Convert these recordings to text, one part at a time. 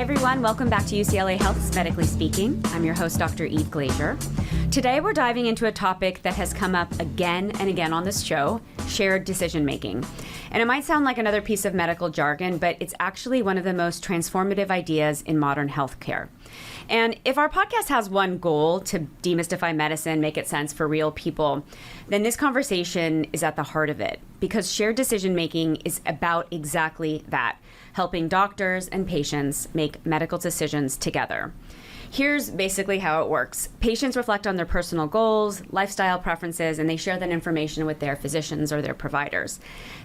everyone. Welcome back to UCLA Health Medically Speaking. I'm your host, Dr. Eve Glazier. Today, we're diving into a topic that has come up again and again on this show, shared decision-making. And it might sound like another piece of medical jargon, but it's actually one of the most transformative ideas in modern healthcare. And if our podcast has one goal to demystify medicine, make it sense for real people, then this conversation is at the heart of it, because shared decision-making is about exactly that, helping doctors and patients make medical decisions together. Here's basically how it works. Patients reflect on their personal goals, lifestyle preferences, and they share that information with their physicians or their providers.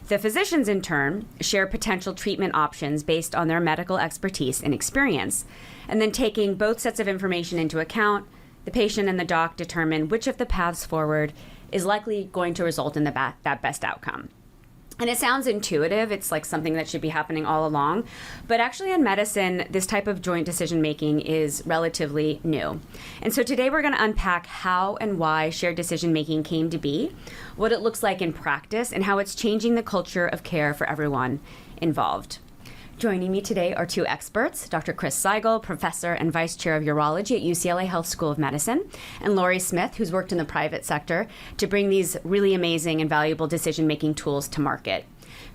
The physicians, in turn, share potential treatment options based on their medical expertise and experience. And then taking both sets of information into account, the patient and the doc determine which of the paths forward is likely going to result in that best outcome. And it sounds intuitive. It's like something that should be happening all along. But actually in medicine, this type of joint decision-making is relatively new. And so today we're going to unpack how and why shared decision-making came to be, what it looks like in practice, and how it's changing the culture of care for everyone involved. Joining me today are two experts, Dr. Chris Saigal, Professor and Vice Chair of Urology at UCLA Health School of Medicine, and Laurie Smith, who's worked in the private sector to bring these really amazing and valuable decision-making tools to market.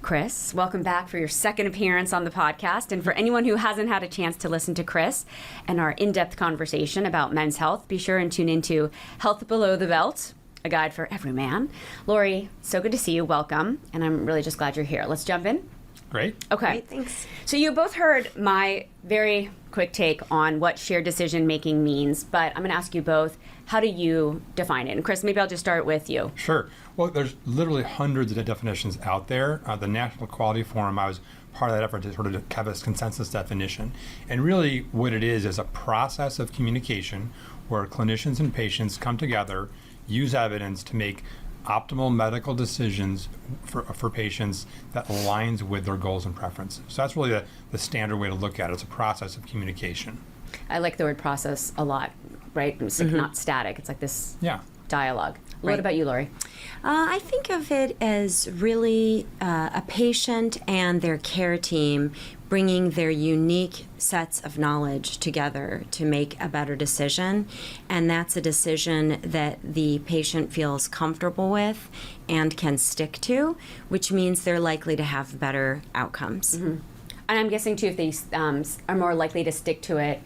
Chris, welcome back for your second appearance on the podcast. And for anyone who hasn't had a chance to listen to Chris and our in-depth conversation about men's health, be sure and tune into Health Below the Belt, a guide for every man. Laurie, so good to see you. Welcome. And I'm really just glad you're here. Let's jump in. Great. Okay. Great, thanks. So you both heard my very quick take on what shared decision-making means, but I'm going to ask you both, how do you define it? And Chris, maybe I'll just start with you. Sure. Well, there's literally hundreds of definitions out there. The National Quality Forum, I was part of that effort to sort of have a consensus definition. And really what it is a process of communication where clinicians and patients come together, use evidence to make optimal medical decisions for patients that aligns with their goals and preferences. So that's really the standard way to look at it. It's a process of communication. I like the word process a lot, right? It's like not static. It's like this dialogue. Right. What about you, Laurie? I think of it as really a patient and their care team bringing their unique sets of knowledge together to make a better decision. And that's a decision that the patient feels comfortable with and can stick to, which means they're likely to have better outcomes. And I'm guessing, too, if they are more likely to stick to it,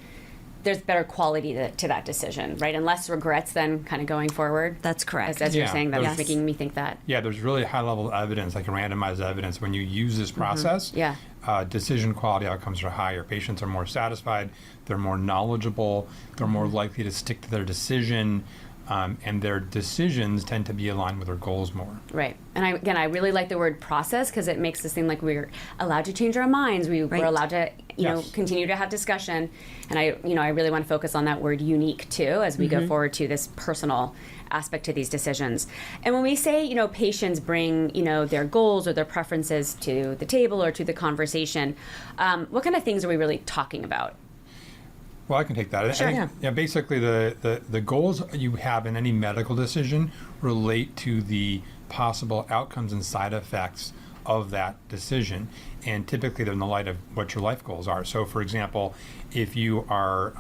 there's better quality to that decision, right? And less regrets then kind of going forward. That's correct. As you're saying, that was making me think that. Yeah, there's really high-level evidence, like randomized evidence. When you use this process, decision quality outcomes are higher. Patients are more satisfied. They're more knowledgeable. They're more likely to stick to their decision. And their decisions tend to be aligned with their goals more. Right. And I really like the word process because it makes us seem like we're allowed to change our minds. We're allowed to, continue to have discussion. And I really want to focus on that word unique too as we go forward to this personal aspect to these decisions. And when we say, patients bring, their goals or their preferences to the table or to the conversation, what kind of things are we really talking about? Well, I can take that. Sure. Yeah, basically the goals you have in any medical decision relate to the possible outcomes and side effects of that decision. And typically they're in the light of what your life goals are. So, for example, if you are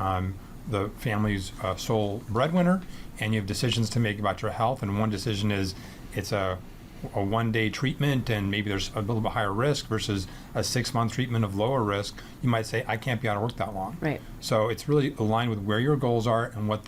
the family's sole breadwinner and you have decisions to make about your health, and one decision is it's a one-day treatment and maybe there's a little bit higher risk versus a 6-month treatment of lower risk, you might say, I can't be out of work that long. Right. So it's really aligned with where your goals are and what's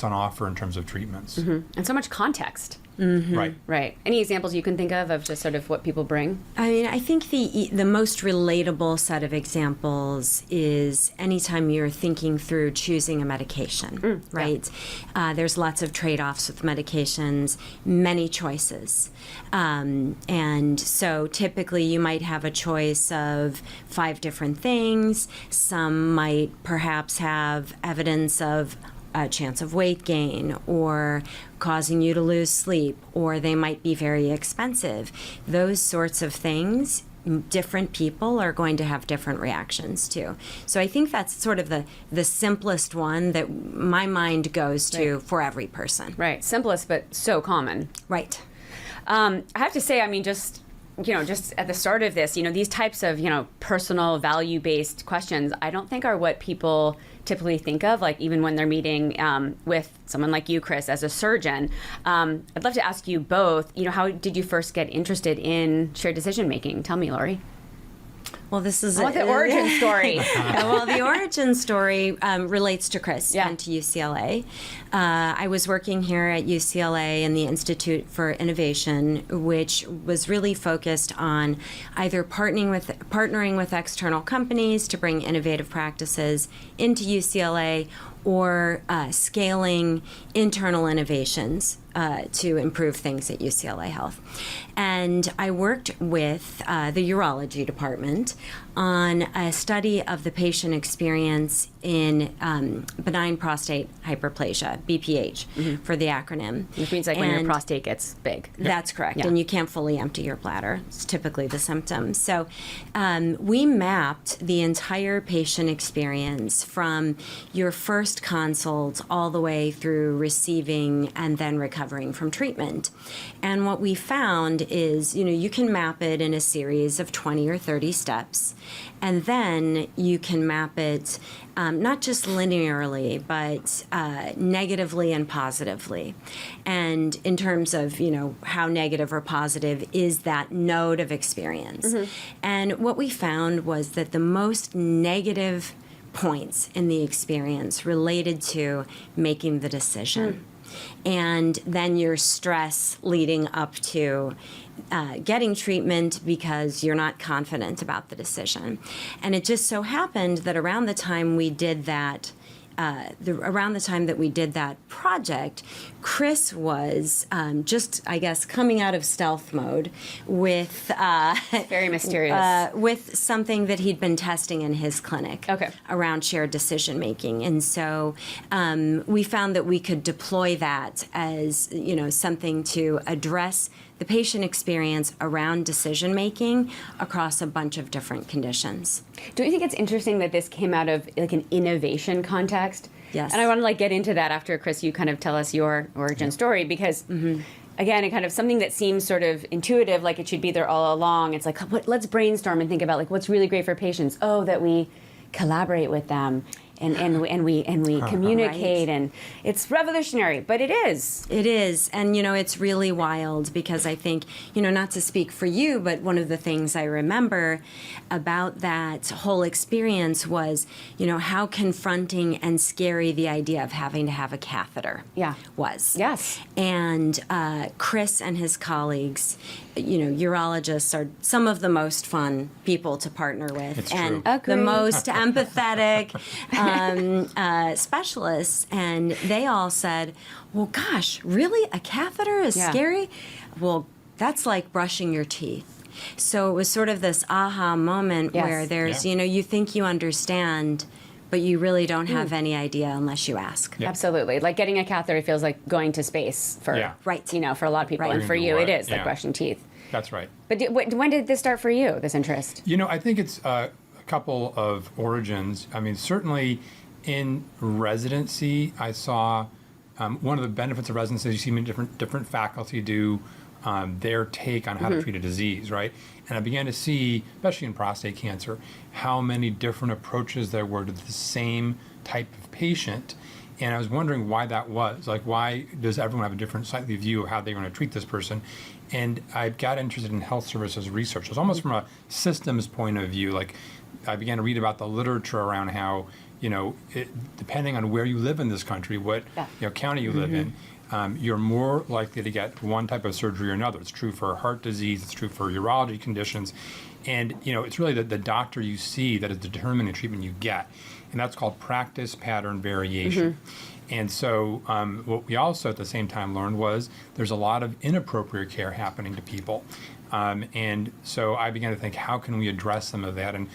on offer in terms of treatments. And so much context. Right. Right. Any examples you can think of just sort of what people bring? I mean, I think the most relatable set of examples is anytime you're thinking through choosing a medication, right? Yeah. There's lots of trade-offs with medications, many choices. And so typically you might have a choice of 5 different things. Some might perhaps have evidence of a chance of weight gain or causing you to lose sleep, or they might be very expensive. Those sorts of things, different people are going to have different reactions to. So I think that's sort of the simplest one that my mind goes to for every person. Right. Simplest, but so common. Right. I have to say, I mean, just just at the start of this, these types of, personal value-based questions, I don't think are what people typically think of, like even when they're meeting with someone like you, Chris, as a surgeon. I'd love to ask you both, how did you first get interested in shared decision-making? Tell me, Laurie. Well, this is the origin story. Well, the origin story relates to Chris and to UCLA. I was working here at UCLA in the Institute for Innovation, which was really focused on either partnering with external companies to bring innovative practices into UCLA or scaling internal innovations to improve things at UCLA Health. And I worked with the urology department on a study of the patient experience in benign prostate hyperplasia, BPH for the acronym. Which means like when your prostate gets big. That's correct. Yeah. And you can't fully empty your bladder. It's typically the symptom. So we mapped the entire patient experience from your first consult all the way through receiving and then recovering from treatment. And what we found is, you can map it in a series of 20 or 30 steps. And then you can map it not just linearly, but negatively and positively. And in terms of, how negative or positive is that node of experience. And what we found was that the most negative points in the experience related to making the decision. And then your stress leading up to getting treatment because you're not confident about the decision. And it just so happened that around the time we did that, project, Chris was just, I guess, coming out of stealth mode with very mysterious with something that he'd been testing in his clinic around shared decision making, and so we found that we could deploy that as something to address the patient experience around decision making across a bunch of different conditions. Don't you think it's interesting that this came out of like an innovation context? Yes. And I want to get into that after, Chris, you kind of tell us your origin story, because again, it kind of something that seems sort of intuitive, like it should be there all along. It's like, let's brainstorm and think about like what's really great for patients. Oh, that we collaborate with them. And we communicate, and it's revolutionary, but it is. It is, and it's really wild because I think, not to speak for you, but one of the things I remember about that whole experience was, how confronting and scary the idea of having to have a catheter was. Yes. And Chris and his colleagues, urologists are some of the most fun people to partner with, it's and true. the most empathetic specialists, and they all said, well, gosh, really? A catheter is scary? Well, that's like brushing your teeth. So it was sort of this aha moment where there's, you think you understand, but you really don't have any idea unless you ask. Yep. Absolutely. Like getting a catheter feels like going to space for, for a lot of people. And for you, it is like brushing teeth. That's right. But when did this start for you, this interest? I think it's a couple of origins. I mean, certainly in residency, I saw one of the benefits of residency is you see many different faculty do their take on how to treat a disease, right? And I began to see, especially in prostate cancer, how many different approaches there were to the same type of patient. And I was wondering why that was. Like, why does everyone have a different slightly view of how they're going to treat this person? And I got interested in health services research. It was almost from a systems point of view. Like, I began to read about the literature around how, depending on where you live in this country, what county you live in, you're more likely to get one type of surgery or another. It's true for heart disease. It's true for urology conditions. And, it's really the doctor you see that is determining the treatment you get. And that's called practice pattern variation. And so what we also at the same time learned was there's a lot of inappropriate care happening to people. And so I began to think, how can we address some of that? And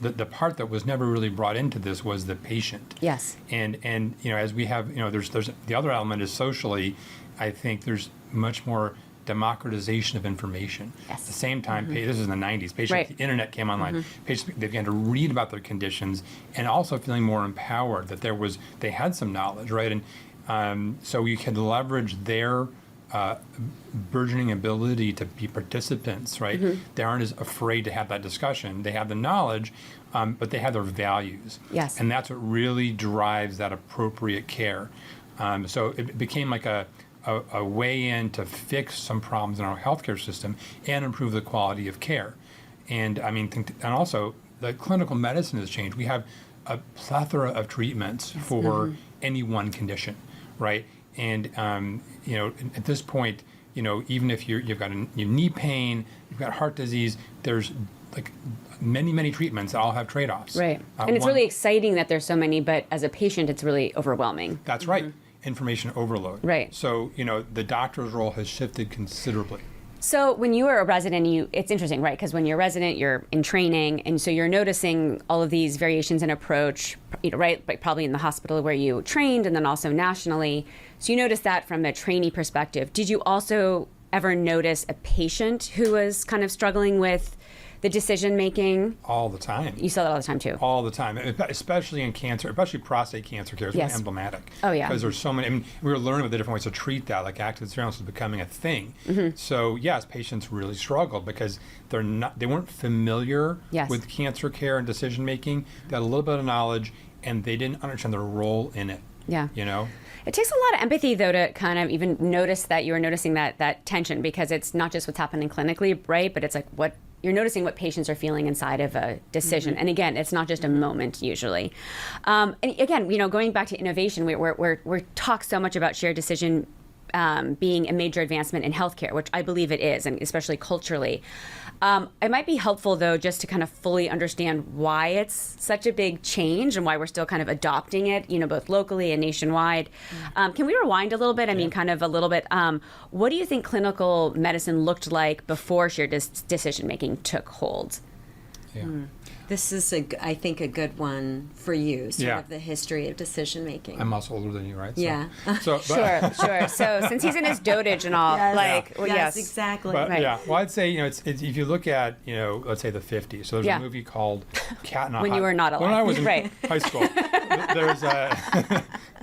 the part that was never really brought into this was the patient. Yes. And as we have, there's the other element is socially, I think there's much more democratization of information. Yes. At the same time, this is in the 90s, patients, the internet came online. Patients, they began to read about their conditions and also feeling more empowered that they had some knowledge, right? And so you can leverage their burgeoning ability to be participants, right? They aren't as afraid to have that discussion. They have the knowledge, but they have their values. Yes. And that's what really drives that appropriate care. So it became like a way in to fix some problems in our healthcare system and improve the quality of care. And I mean, and also the clinical medicine has changed. We have a plethora of treatments for any one condition, right? And at this point, even if you've got your knee pain, you've got heart disease, there's like many treatments that all have trade-offs. Right. And it's really exciting that there's so many, but as a patient, it's really overwhelming. That's right. Information overload. Right. So, the doctor's role has shifted considerably. So when you were a resident, it's interesting, right? Because when you're a resident, you're in training, and so you're noticing all of these variations in approach, right? But probably in the hospital where you trained, and then also nationally. So you noticed that from a trainee perspective. Did you also ever notice a patient who was kind of struggling with the decision making? All the time. You saw that all the time too. All the time, especially in cancer, especially prostate cancer care. It's really emblematic. Oh yeah. Because there's so many. I mean, we were learning about the different ways to treat that. Like active surveillance is becoming a thing. So yes, patients really struggled because they weren't familiar with cancer care and decision making. They had a little bit of knowledge, and they didn't understand their role in it. Yeah. It takes a lot of empathy, though, to kind of even notice that you are noticing that tension, because it's not just what's happening clinically, right? But it's like what you're noticing what patients are feeling inside of a decision. And again, it's not just a moment usually. And again, going back to innovation, we're talk so much about shared decision being a major advancement in healthcare, which I believe it is, and especially culturally. It might be helpful, though, just to kind of fully understand why it's such a big change and why we're still kind of adopting it, both locally and nationwide. Can we rewind a little bit? I mean, kind of a little bit. What do you think clinical medicine looked like before shared decision-making took hold? Yeah. This is, I think, a good one for you, sort of the history of decision-making. I'm also older than you, right? Yeah. Sure. So since he's in his dotage and all, yes, exactly. But, right. Yeah. Well, I'd say, it's if you look at, let's say the 50s. So there's a movie called Cat in a When you were not alive. When I was in Right. high school.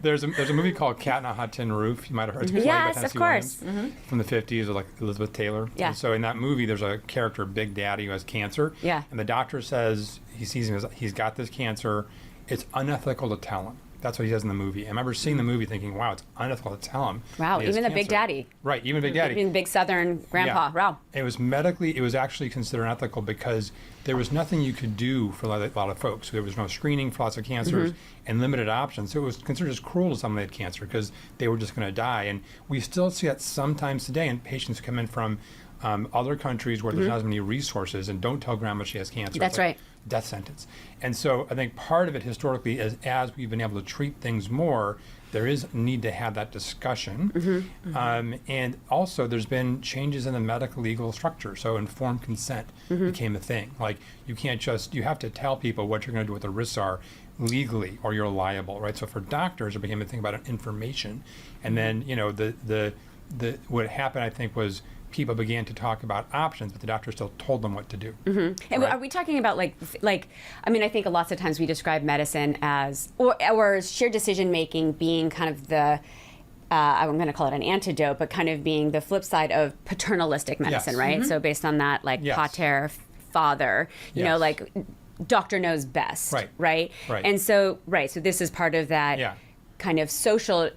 There's a movie called Cat in a Hot Tin Roof. You might have heard. It's played by Yes, Tennessee of course. Williams from the 50s, with like Elizabeth Taylor. Yeah. And so in that movie, there's a character, Big Daddy, who has cancer. Yeah. And the doctor says he sees him as he's got this cancer. It's unethical to tell him. That's what he says in the movie. I remember seeing the movie thinking, wow, it's unethical to tell him. Wow, he has even the Big cancer. Daddy. Right, even Big Daddy. Even Big Southern Grandpa. Yeah. Wow. It was actually considered unethical because there was nothing you could do for a lot of folks. There was no screening for lots of cancers and limited options. So it was considered as cruel to someone that had cancer because they were just going to die. And we still see that sometimes today, and patients come in from other countries where there's not as many resources and don't tell grandma she has cancer. That's right. Death sentence. And so I think part of it historically is as we've been able to treat things more, there is a need to have that discussion. And also there's been changes in the medical legal structure. So informed consent became a thing. Like you have to tell people what you're going to do, what the risks are legally, or you're liable, right? So for doctors, it became a thing about information. And then, what happened, I think, was people began to talk about options, but the doctor still told them what to do. And are we talking about I think lots of times we describe medicine as, or shared decision making being kind of the, I'm going to call it an antidote, but kind of being the flip side of paternalistic medicine, right? So based on that, pater, father, doctor knows best, right? And so, so this is part of that. Kind of social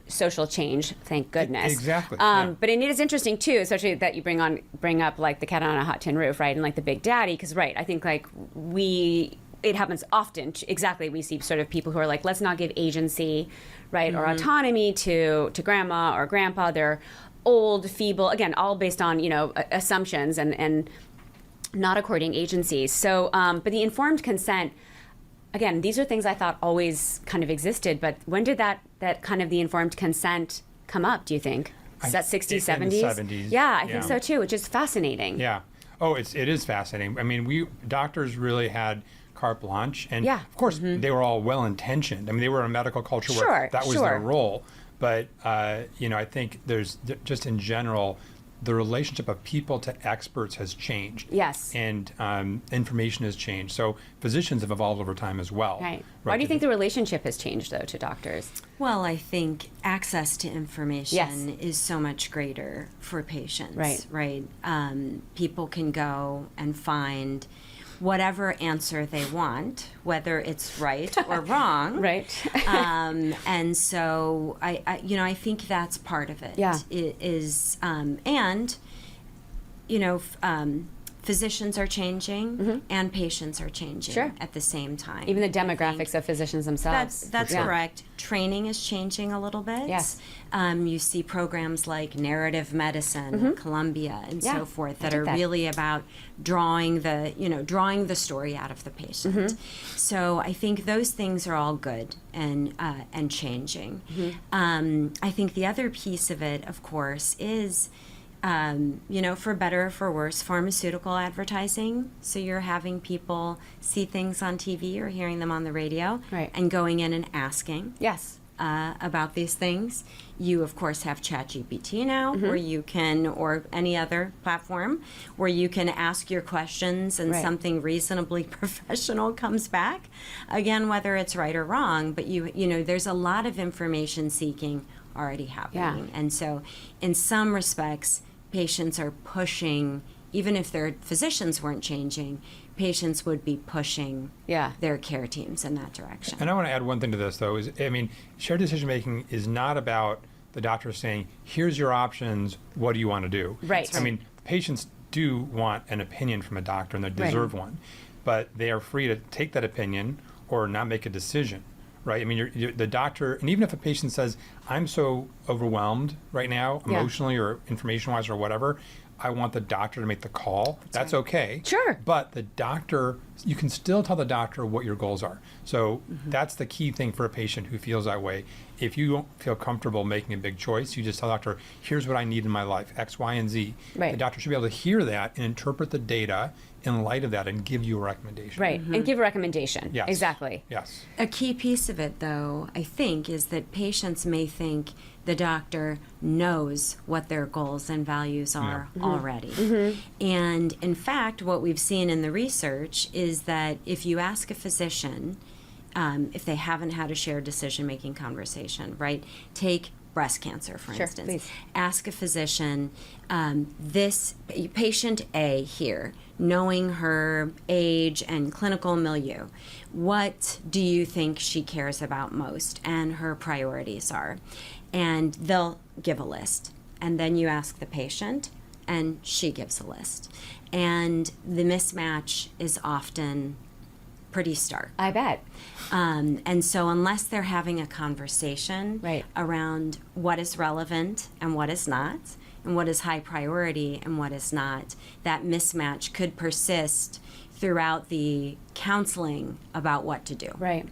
change, thank goodness. Exactly. But it is interesting too, especially that you bring up like the cat on a hot tin roof, right, and like the Big Daddy, because I think it happens often. Exactly, we see sort of people who are like, let's not give agency, right, or autonomy to grandma or grandpa. They're old, feeble, again, all based on assumptions and not according agency. So, but the informed consent. Again, these are things I thought always kind of existed, but when did that kind of the informed consent come up, do you think? Is that 60s, 70s? In the 70s. Yeah, I think so too, which is fascinating. Yeah. Oh, it is fascinating. I mean, doctors really had carte blanche, and of course, they were all well-intentioned. I mean, they were in a medical culture where that was their role. But, I think there's just in general, the relationship of people to experts has changed. Yes. And information has changed. So physicians have evolved over time as well. Right. Why do you think the relationship has changed, though, to doctors? Well, I think access to information Yes. is so much greater for patients. Right. People can go and find whatever answer they want, whether it's right or wrong. Right. And so I think that's part of it. Yeah. It is, and physicians are changing and patients are changing Sure. at the same time. Even the demographics of physicians themselves. That's Yeah. correct. Training is changing a little bit. Yes. You see programs like narrative medicine, Columbia, and Yeah, so forth I that did are that. really about drawing the story out of the patient. So I think those things are all good and changing. I think the other piece of it, of course, is for better or for worse, pharmaceutical advertising. So you're having people see things on TV or hearing them on the radio, Right. and going in and asking Yes. about these things. You, of course, have ChatGPT now, where you can, or any other platform, where you can ask your questions and Right. something reasonably professional comes back. Again, whether it's right or wrong, but there's a lot of information seeking already happening. And so in some respects, patients are pushing, even if their physicians weren't changing, patients would be pushing their care teams in that direction. And I want to add one thing to this, though, shared decision making is not about the doctor saying, here's your options, what do you want to do? Right. I mean, patients do want an opinion from a doctor, and they deserve one, but they are free to take that opinion or not make a decision. Right. I mean, the doctor, and even if a patient says, I'm so overwhelmed right now, emotionally or information-wise or whatever, I want the doctor to make the call. That's okay. Sure. But the doctor, you can still tell the doctor what your goals are. So that's the key thing for a patient who feels that way. If you don't feel comfortable making a big choice, you just tell the doctor, here's what I need in my life, X, Y, and Z. Right. The doctor should be able to hear that and interpret the data in light of that and give you a recommendation. Right. And give a recommendation. Yes. Exactly. Yes. A key piece of it, though, I think, is that patients may think the doctor knows what their goals and values are already. And in fact, what we've seen in the research is that if you ask a physician, if they haven't had a shared decision-making conversation, right? Take breast cancer, for instance. Please. Ask a physician, this patient A here, knowing her age and clinical milieu, what do you think she cares about most and her priorities are? And they'll give a list. And then you ask the patient, and she gives a list. And the mismatch is often pretty stark. I bet. And so unless they're having a conversation Right. around what is relevant and what is not, and what is high priority and what is not, that mismatch could persist throughout the counseling about what to do. Right.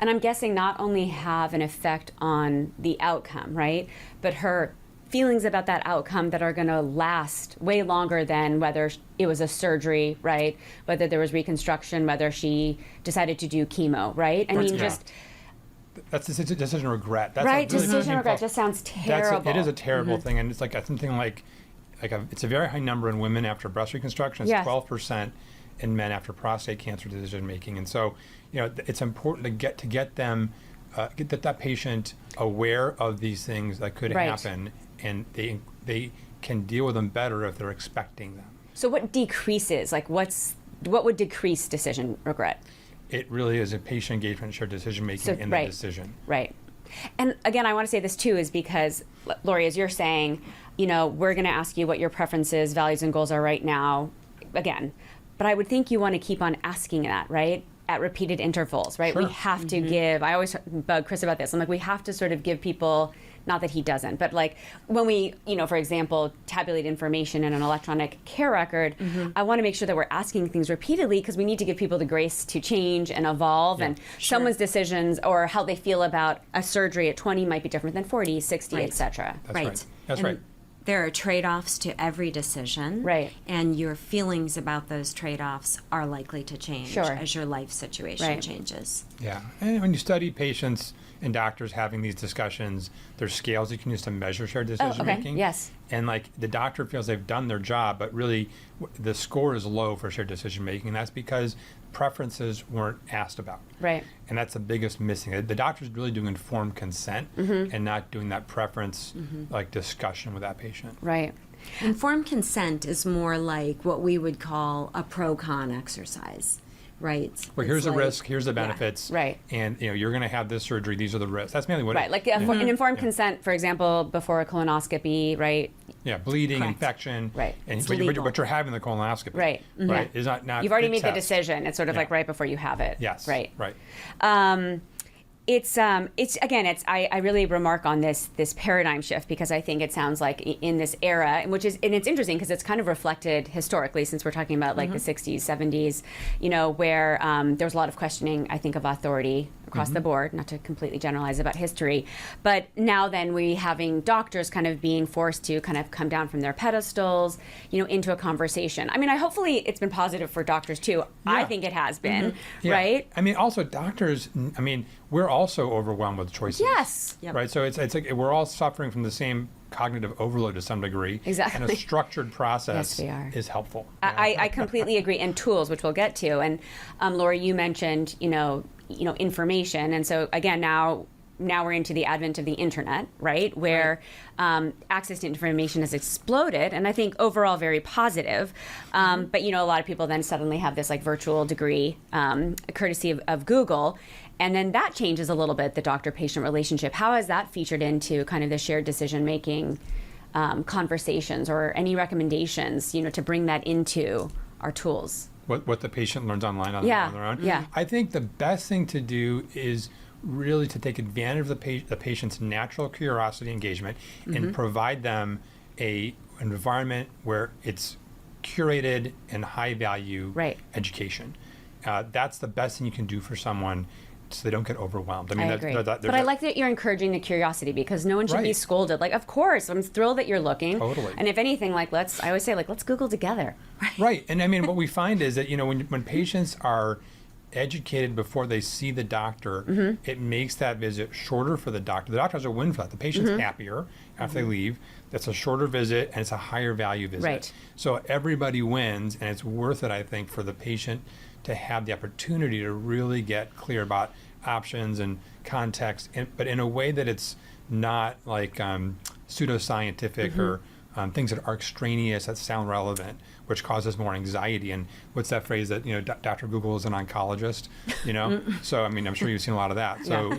And I'm guessing not only have an effect on the outcome, right, but her feelings about that outcome that are going to last way longer than whether it was a surgery, right, whether there was reconstruction, whether she decided to do chemo, right? I mean, Yeah. just... That's a decision regret. That's Right, a really decision painful- regret just sounds terrible. It is a terrible thing, and it's like something like it's a very high number in women after breast reconstruction. It's Yes. 12% in men after prostate cancer decision making, and so it's important to get them get that patient aware of these things that could Right. happen, and they can deal with them better if they're expecting them. So what decreases, like what would decrease decision regret? It really is a patient engagement, shared decision making in the right. decision. Right. And again, I want to say this too, is because, Laurie, as you're saying, we're going to ask you what your preferences, values, and goals are right now, again. But I would think you want to keep on asking that, right? At repeated intervals, right? Sure. We have to give, I always bug Chris about this. I'm like, we have to sort of give people, not that he doesn't, but like when we, for example, tabulate information in an electronic care record, I want to make sure that we're asking things repeatedly because we need to give people the grace to change and evolve. Yeah. And someone's decisions or how they feel about a surgery at 20 might be different than 40, 60, Right. et cetera. That's right. That's And right. There are trade-offs to every decision. Right. And your feelings about those trade-offs are likely to change Sure. as your life situation Right. changes. Yeah, and when you study patients, and doctors having these discussions. There's scales you can use to measure shared decision making. Yes. And like the doctor feels they've done their job, but really the score is low for shared decision making. And that's because preferences weren't asked about. Right. And that's the biggest missing. The doctor's really doing informed consent and not doing that preference like discussion with that patient. Right. Informed consent is more like what we would call a pro-con exercise, right? Well, here's It's the like- risk, here's the benefits, Right. and you're going to have this surgery. These are the risks. That's mainly what. Right, like an informed consent, for example, before a colonoscopy, right? Yeah, bleeding, Correct. infection, Right. and legal. but you're having the colonoscopy, Right. Right, it's not You've already the made the test. decision. It's sort of Yeah. like right before you have it. Yes, Right. right. It's again, I really remark on this paradigm shift because I think it sounds like in this era, and it's interesting because it's kind of reflected historically, since we're talking about like the 60s, 70s, where there was a lot of questioning, I think, of authority across the board, not to completely generalize about history, but now then we having doctors kind of being forced to kind of come down from their pedestals, into a conversation. I mean, hopefully it's been positive for doctors too. I Yeah. think it has been, Yeah. right? I mean, also doctors. I mean, we're also overwhelmed with choices. Yes. Yep. Right. So it's like we're all suffering from the same cognitive overload to some degree. Exactly. And a structured process Yes, we are. is helpful. I completely agree, and tools, which we'll get to. And Laurie, you mentioned, information, and so again, now we're into the advent of the internet, right? Where access to information has exploded, and I think overall very positive. But a lot of people then suddenly have this like virtual degree, courtesy of Google. And then that changes a little bit the doctor-patient relationship. How has that featured into kind of the shared decision-making conversations, or any recommendations, to bring that into our tools? What the patient learns online on Yeah, their own. yeah. I think the best thing to do is really to take advantage of the patient's natural curiosity engagement and provide them an environment where it's curated and high value Right. education. That's the best thing you can do for someone so they don't get overwhelmed. I mean, I agree. But I like that you're encouraging the curiosity, because no one should be Right. scolded. Like, of course, I'm thrilled that you're looking. Totally. And if anything, I always say, let's Google together. Right. And I mean, what we find is that, when patients are educated before they see the doctor, it makes that visit shorter for the doctor. The doctor has a win for that. The patient's happier after they leave. That's a shorter visit, and it's a higher value visit. Right. So everybody wins, and it's worth it, I think, for the patient to have the opportunity to really get clear about options and context, but in a way that it's not like pseudoscientific or things that are extraneous that sound relevant, which causes more anxiety. And what's that phrase that Dr. Google is an oncologist, So I mean, I'm sure you've seen a lot of that. So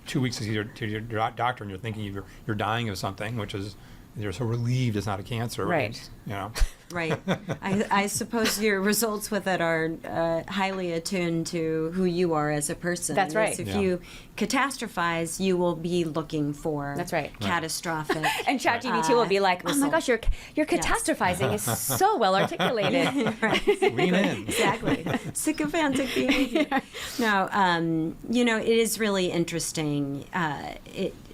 2 weeks to see your doctor, and you're thinking you're dying of something, which is you're so relieved it's not a cancer, Right. Right. I suppose your results with it are highly attuned to who you are as a person. That's right. If Yeah. you catastrophize, you will be looking for That's right. catastrophic. And ChatGPT will be like, oh my gosh, your catastrophizing is so well articulated. Lean in. Exactly. Sycophantic behavior. No, it is really interesting.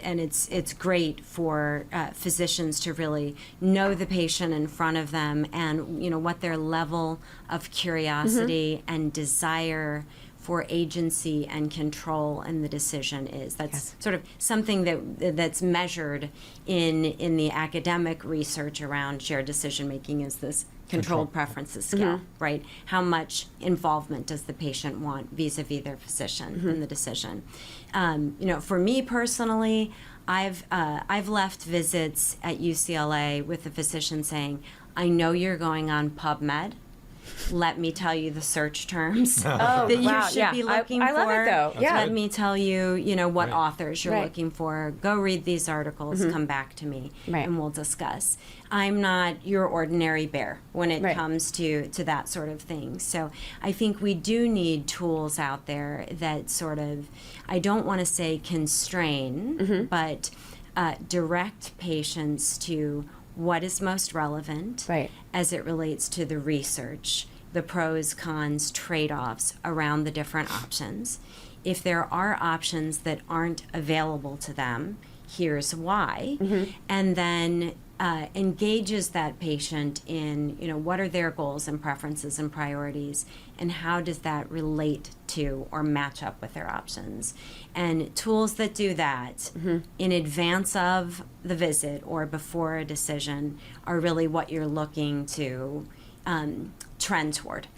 It's great for physicians to really know the patient in front of them, and what their level of curiosity and desire for agency and control in the decision is. That's sort of something that's measured in the academic research around shared decision making, is this controlled preferences scale, right? How much involvement does the patient want vis-a-vis their physician in the decision? For me personally, I've left visits at UCLA with the physician saying, I know you're going on PubMed. Let me tell you the search terms that you should be looking for. I love it, though. Let good. me tell you, what Right. authors you're Right. looking for. Go read these articles, come back to me, Right. and we'll discuss. I'm not your ordinary bear when it Right. comes to that sort of thing. So I think we do need tools out there that sort of, I don't want to say constrain, but direct patients to what is most relevant Right. as it relates to the research, the pros, cons, trade-offs around the different options. If there are options that aren't available to them, here's why. And then engages that patient in, what are their goals and preferences and priorities, and how does that relate to or match up with their options. And tools that do that in advance of the visit or before a decision are really what you're looking to trend toward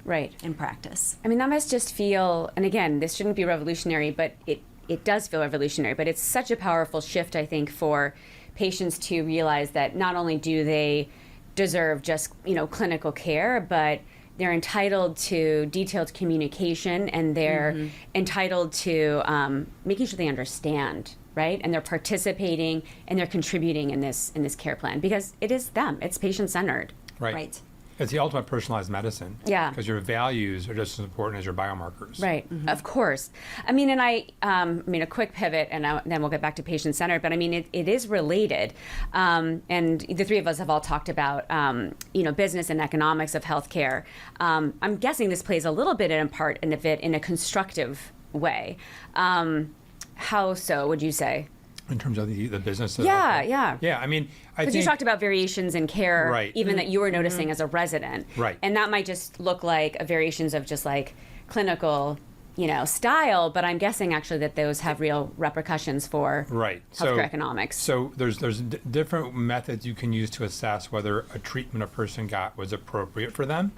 in practice. I mean, that must just feel, and again, this shouldn't be revolutionary, but it does feel revolutionary, but it's such a powerful shift, I think, for patients to realize that not only do they deserve just, clinical care, but they're entitled to detailed communication, and they're entitled to making sure they understand, right? And they're participating and they're contributing in this care plan, because it is them. It's patient-centered. Right. It's the ultimate personalized medicine. Yeah. Because your values are just as important as your biomarkers. Right. Of course. I mean, and a quick pivot, and then we'll get back to patient-centered, but I mean, it is related. And the three of us have all talked about, business and economics of healthcare. I'm guessing this plays a little bit in part in a constructive way. How so, would you say? In terms of the business? Yeah. Yeah, I mean, I think... Because you talked about variations in care, even that you were noticing as a resident. Right. And that might just look like variations of just like clinical, style, but I'm guessing actually that those have real repercussions for healthcare economics. So there's different methods you can use to assess whether a treatment a person got was appropriate for them,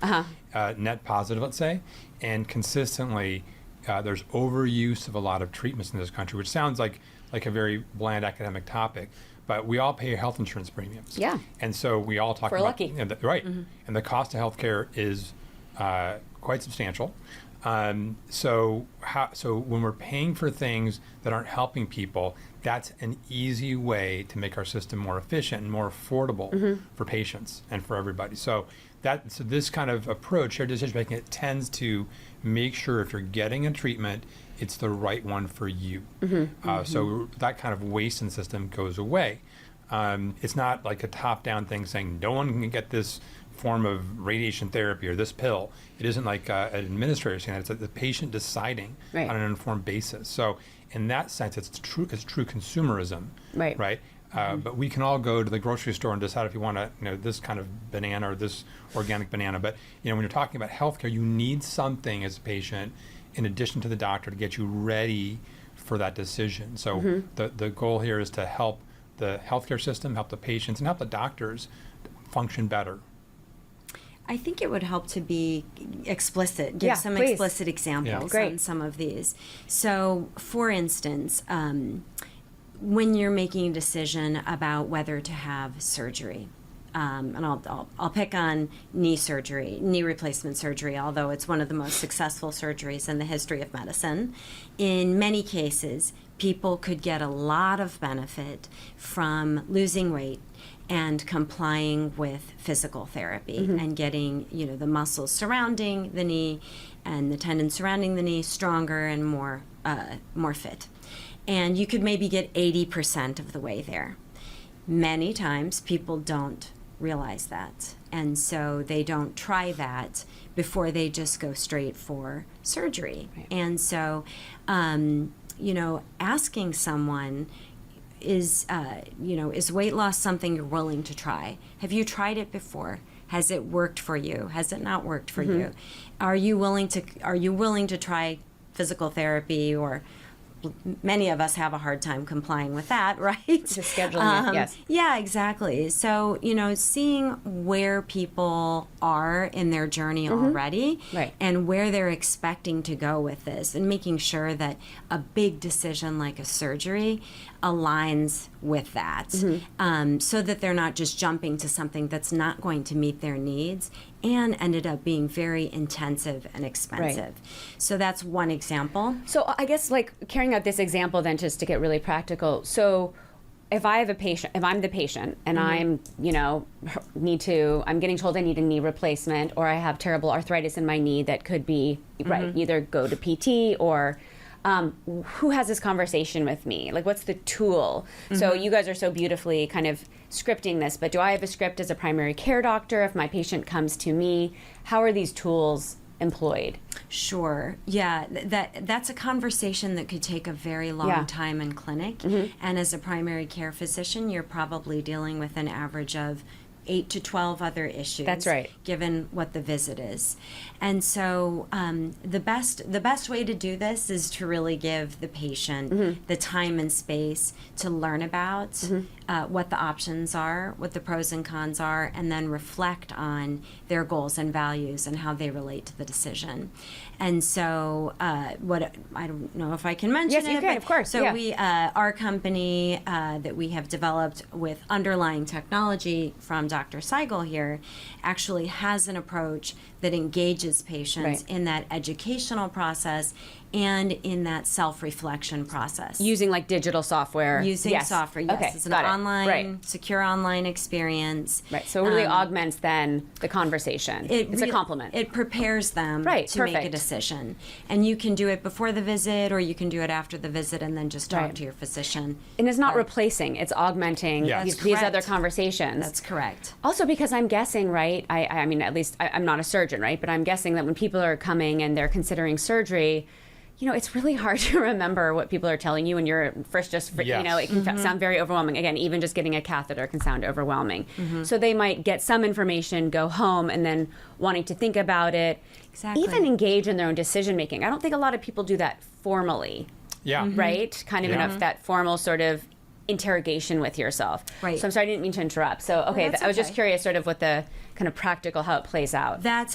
net positive, let's say, and consistently there's overuse of a lot of treatments in this country, which sounds like a very bland academic topic, but we all pay health insurance premiums. Yeah. And so we all talk We're about... lucky. And and the cost of healthcare is quite substantial. So when we're paying for things that aren't helping people, that's an easy way to make our system more efficient and more affordable for patients and for everybody. So this kind of approach, shared decision making, it tends to make sure if you're getting a treatment, it's the right one for you. So that kind of waste in the system goes away. It's not like a top-down thing saying no one can get this form of radiation therapy or this pill. It isn't like an administrator saying that. It's like the patient deciding on an informed basis. So in that sense, it's true consumerism. Right. But we can all go to the grocery store and decide if you want this kind of banana or this organic banana. But when you're talking about healthcare, you need something as a patient in addition to the doctor to get you ready for that decision. So the goal here is to help the healthcare system, help the patients, and help the doctors function better. I think it would help to be explicit, give some explicit examples on some of these. So, for instance, when you're making a decision about whether to have surgery, and I'll pick on knee replacement surgery, although it's one of the most successful surgeries in the history of medicine. In many cases, people could get a lot of benefit from losing weight and complying with physical therapy and getting, the muscles surrounding the knee and the tendons surrounding the knee stronger and more fit. And you could maybe get 80% of the way there. Many times people don't realize that, and so they don't try that before they just go straight for surgery. And so, asking someone, is weight loss something you're willing to try? Have you tried it before? Has it worked for you? Has it not worked for you? Are you willing to try physical therapy? Or many of us have a hard time complying with that, right? Just scheduling it, yes. Yeah, exactly. So, seeing where people are in their journey already and where they're expecting to go with this, and making sure that a big decision like a surgery aligns with that, so that they're not just jumping to something that's not going to meet their needs and ended up being very intensive and expensive. So that's one example. So I guess carrying out this example then, just to get really practical. So if I'm the patient and I'm getting told I need a knee replacement, or I have terrible arthritis in my knee that could be either go to PT or who has this conversation with me? What's the tool? So you guys are so beautifully kind of scripting this, but do I have a script as a primary care doctor if my patient comes to me? How are these tools employed? Sure. Yeah, that's a conversation that could take a very long time in clinic. And as a primary care physician, you're probably dealing with an average of 8 to 12 other issues. That's right. Given what the visit is. And so the best way to do this is to really give the patient the time and space to learn about what the options are, what the pros and cons are, and then reflect on their goals and values and how they relate to the decision. And so what I don't know if I can mention Yes, it. you can, of course. So yeah. we, our company that we have developed with underlying technology from Dr. Saigal here actually has an approach that engages patients in that educational process and in that self-reflection process. Using like digital software. Using software, yes. Okay, It's an got it. online, secure online experience. Right, so it really augments then the conversation. It's a compliment. It prepares them to make a perfect. decision. And you can do it before the visit or you can do it after the visit and then just talk Right. to your physician. And it's not replacing, it's augmenting Yeah. these That's other correct. conversations. That's correct. Also because I'm guessing, right, I mean, at least I'm not a surgeon, right, but I'm guessing that when people are coming and they're considering surgery, you know, it's really hard to remember what people are telling you when you're first you know, it can sound very overwhelming. Again, even just getting a catheter can sound overwhelming. So they might get some information, go home, and then wanting to think about it, Exactly. even engage in their own decision making. I don't think a lot of people do that formally, Yeah. right? Kind of Yeah. enough that formal sort of interrogation with yourself. Right. So I'm sorry, I didn't mean to interrupt. So, okay, that's I was just okay. curious sort of what the kind of practical, how it plays out. That's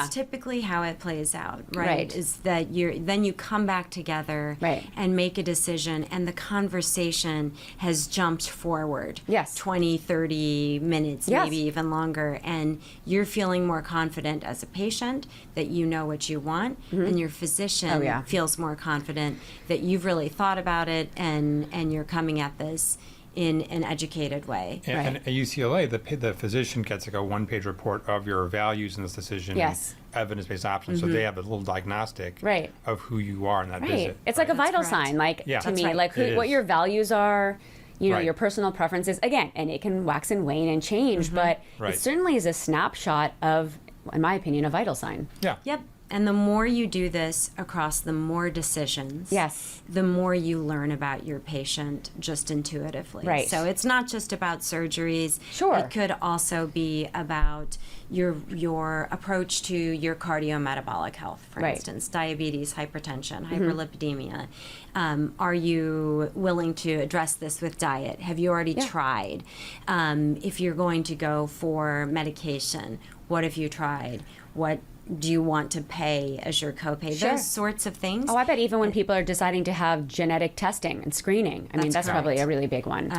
typically how it plays out, right? Right. Is that then you come back together Right. and make a decision and the conversation has jumped forward. Yes. 20, 30 minutes, Yes. maybe even longer, and you're feeling more confident as a patient that you know what you want and your physician Oh, yeah. feels more confident that you've really thought about it and you're coming at this in an educated way. And at UCLA, the physician gets like a one-page report of your values in this decision, Yes. and evidence-based options. So they have a little diagnostic Right. of who you are in that Right. visit. It's like a vital correct. sign, like Yeah. to That's me, right. like It what is. your values are, you know, Right. your personal preferences. Again, and it can wax and wane and change, but Right. it certainly is a snapshot of, in my opinion, a vital sign. Yeah. Yep. And the more you do this across the more decisions, Yes. the more you learn about your patient just intuitively. Right. So it's not just about surgeries. Sure. It could also be about your approach to your cardiometabolic health, for Right. instance, diabetes, hypertension, hyperlipidemia. Are you willing to address this with diet? Have you already tried? If you're going to go for medication, what have you tried? What do you want to pay as your copay? Sure. Those sorts of things. Oh, I bet even when people are deciding to have genetic testing and screening, I mean, That's that's probably correct. a really big one.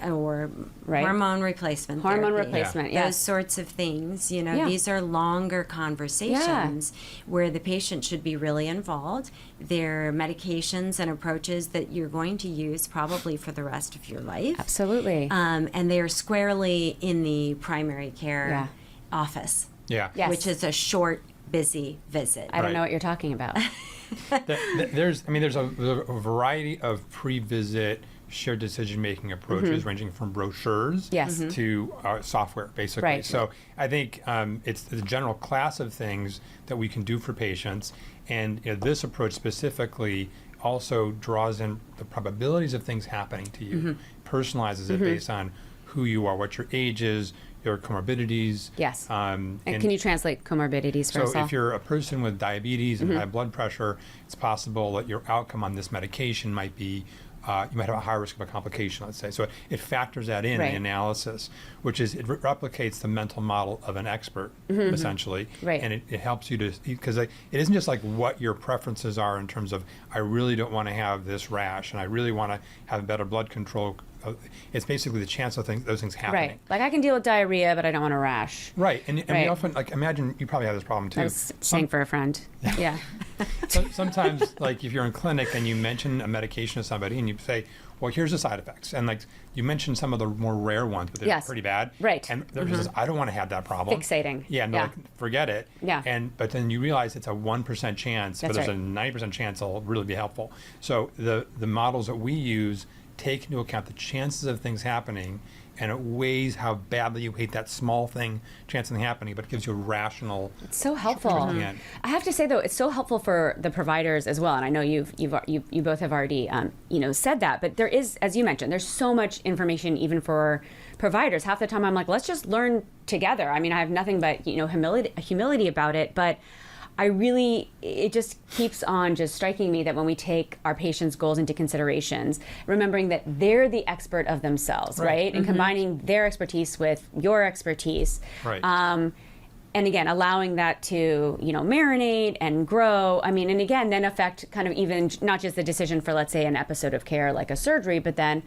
Or Right. hormone replacement Hormone therapy. replacement, Those yes. sorts of things, you know, Yeah. these are longer conversations where the patient should be really involved. They're medications and approaches that you're going to use probably for the rest of your life. Absolutely. And they are squarely in the primary care Yeah. office, Yeah. Yes. which is a short, busy visit. I don't know Right. what you're talking about. There's a variety of pre-visit shared decision-making approaches, ranging from brochures Yes. to software, basically. Right. So I think it's the general class of things that we can do for patients, and this approach specifically also draws in the probabilities of things happening to you, personalizes it based on who you are, what your age is, your comorbidities. Yes. And Can you translate comorbidities for us so all? if you're a person with diabetes and high blood pressure, it's possible that your outcome on this medication might be, you might have a higher risk of a complication, let's say. So it factors that in Right. the analysis, which is, it replicates the mental model of an expert, essentially. Right. And it helps you to, because it isn't just like what your preferences are in terms of, I really don't want to have this rash and I really want to have better blood control. It's basically the chance of those things happening. Right. Like I can deal with diarrhea, but I don't want a rash. Right. And Right. we often, like, imagine, you probably have this problem too. I was saying for a friend. Yeah. Sometimes, like, if you're in clinic and you mention a medication to somebody and you say, well, here's the side effects. And, like, you mention some of the more rare ones, but they're Yes. pretty bad. Right. And they're just, I don't want to have that problem. Fixating. Yeah, no, Yeah. like, forget it. Yeah. But then you realize it's a 1% chance, That's but there's right. a 90% chance it'll really be helpful. So the models that we use take into account the chances of things happening and it weighs how badly you hate that small thing, chance of happening, but it gives you a rational. It's so helpful. Mm-hmm. I have to say though, it's so helpful for the providers as well. And I know you both have already said that, but there is, as you mentioned, there's so much information even for providers. Half the time I'm like, let's just learn together. I mean, I have nothing but humility about it, but it just keeps on just striking me that when we take our patients' goals into considerations, remembering that they're the expert of themselves, right? And combining their expertise with your expertise. Right. And again, allowing that to, marinate and grow. I mean, and again, then affect kind of even not just the decision for, let's say, an episode of care like a surgery, but then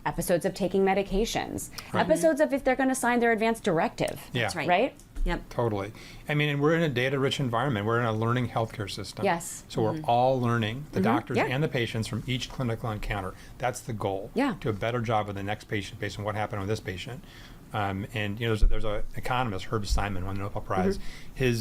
episodes of taking medications, episodes of if they're going to sign their advance directive. Yeah. That's right. Right? Yep. Totally. I mean, and we're in a data-rich environment. We're in a learning healthcare system. Yes. So we're all learning, the doctors Yeah. and the patients, from each clinical encounter. That's the goal. Yeah. To a better job with the next patient based on what happened with this patient. And there's an economist, Herb Simon, won the Nobel Prize. He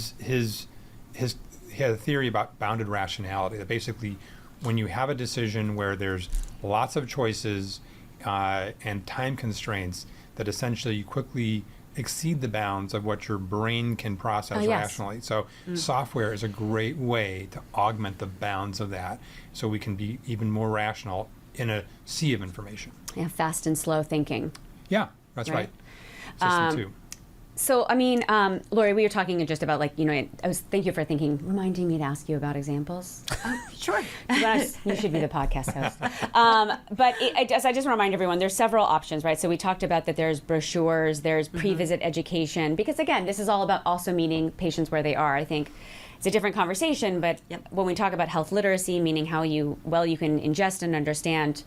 had a theory about bounded rationality. That basically, when you have a decision where there's lots of choices and time constraints, that essentially you quickly exceed the bounds of what your brain can process Yes. rationally. So software is a great way to augment the bounds of that, so we can be even more rational in a sea of information. Yeah, fast and slow thinking. Yeah, that's Right. right. System 2. So, I mean, Laurie, we were talking just about thank you for reminding me to ask you about examples. Sure. You should be the podcast host. But I just want to remind everyone, there's several options, right? So we talked about that there's brochures, there's pre-visit education, because again, this is all about also meeting patients where they are. I think it's a different conversation, but when we talk about health literacy, meaning how you can ingest and understand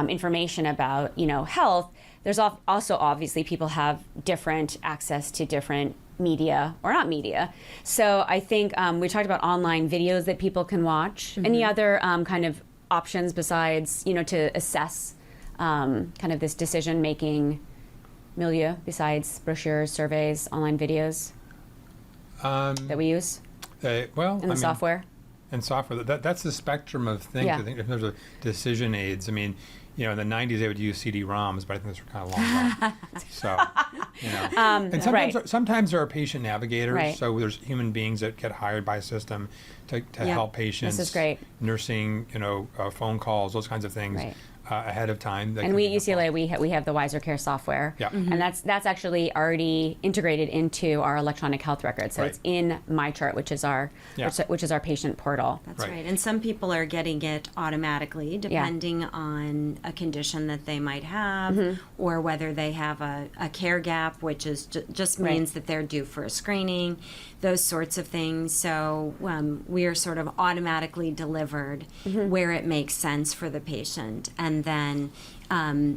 information about, health, there's also obviously people have different access to different media or not media. So I think we talked about online videos that people can watch. Any other kind of options besides, to assess kind of this decision-making milieu besides brochures, surveys, online videos that we use in software? And software, that's the spectrum of things. Yeah. I think in terms of decision aids. I mean, in the 90s they would use CD-ROMs, but I think those were kind of long gone. So, and sometimes there are patient navigators. Right. So there's human beings that get hired by a system to help patients. This is great. Nursing, phone calls, those kinds of things. Right. Ahead of time. And we at UCLA, we have the Wiser Care software, and that's actually already integrated into our electronic health record. So it's in MyChart, which is our patient portal. That's right. And some people are getting it automatically, depending on a condition that they might have, or whether they have a care gap, which is just means that they're due for a screening, those sorts of things. So we are sort of automatically delivered where it makes sense for the patient, and then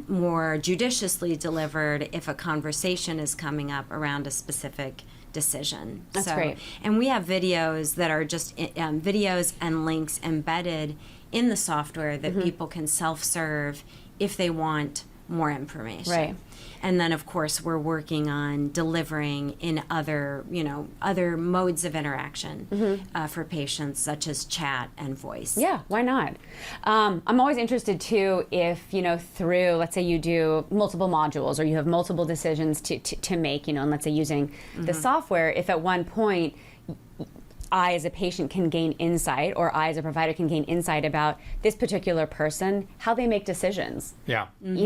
more judiciously delivered if a conversation is coming up around a specific decision. That's great. And we have videos that are just videos and links embedded in the software that people can self-serve if they want more information. Right. And then, of course, we're working on delivering in other modes of interaction for patients, such as chat and voice. Yeah, why not? I'm always interested, too, if, through, let's say you do multiple modules or you have multiple decisions to make, and let's say using the software, if at one point I as a patient can gain insight, or I as a provider can gain insight about this particular person, how they make decisions. Yeah. And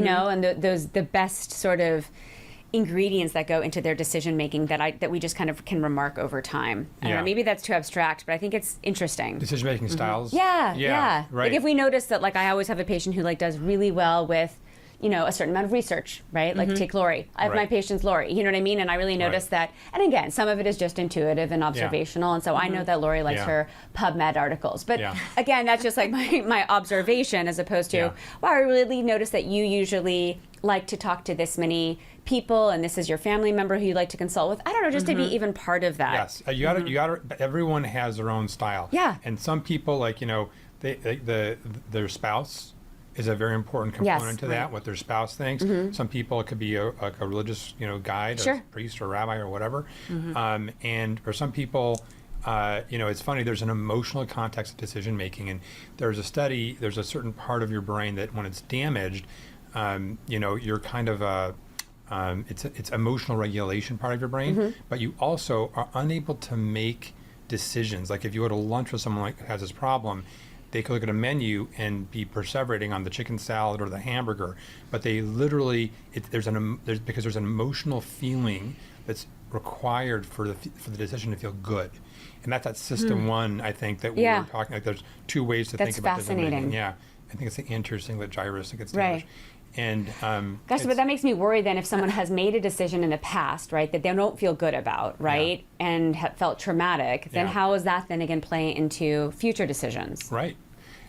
the best sort of ingredients that go into their decision making that we just kind of can remark over time. I don't know, maybe that's too abstract, but I think it's interesting. Decision making styles. Yeah. Right. Like if we notice that, I always have a patient who does really well with a certain amount of research, right? Like take Laurie. I have my patient's Laurie, you know what I mean? And I really noticed that. And again, some of it is just intuitive and observational. And so I know that Laurie likes her PubMed articles. But again, that's just my observation, as opposed to, wow, I really noticed that you usually like to talk to this many people, and this is your family member who you like to consult with. I don't know, just to be even part of that. Yes, you gotta. Everyone has their own style. Yeah. And some people, their spouse is a very important component to that, what their spouse thinks. Some people, it could be a religious, guide, Sure. or priest or rabbi or whatever. Or some people, it's funny, there's an emotional context of decision making, and there's a study, there's a certain part of your brain that when it's damaged, you're kind of it's emotional regulation part of your brain, but you also are unable to make decisions. Like if you go to lunch with someone like has this problem, they could look at a menu and be perseverating on the chicken salad or the hamburger, but they literally because there's an emotional feeling that's required for the decision to feel good, and that's that system one. I think that we were talking. Like there's two ways to think about decision making. Yeah, I think it's the anterior cingulate gyrus that gets damaged. Right. And gosh, but that makes me worry then if someone has made a decision in the past, right, that they don't feel good about, right, and felt traumatic, then how is that then again playing into future decisions? Right.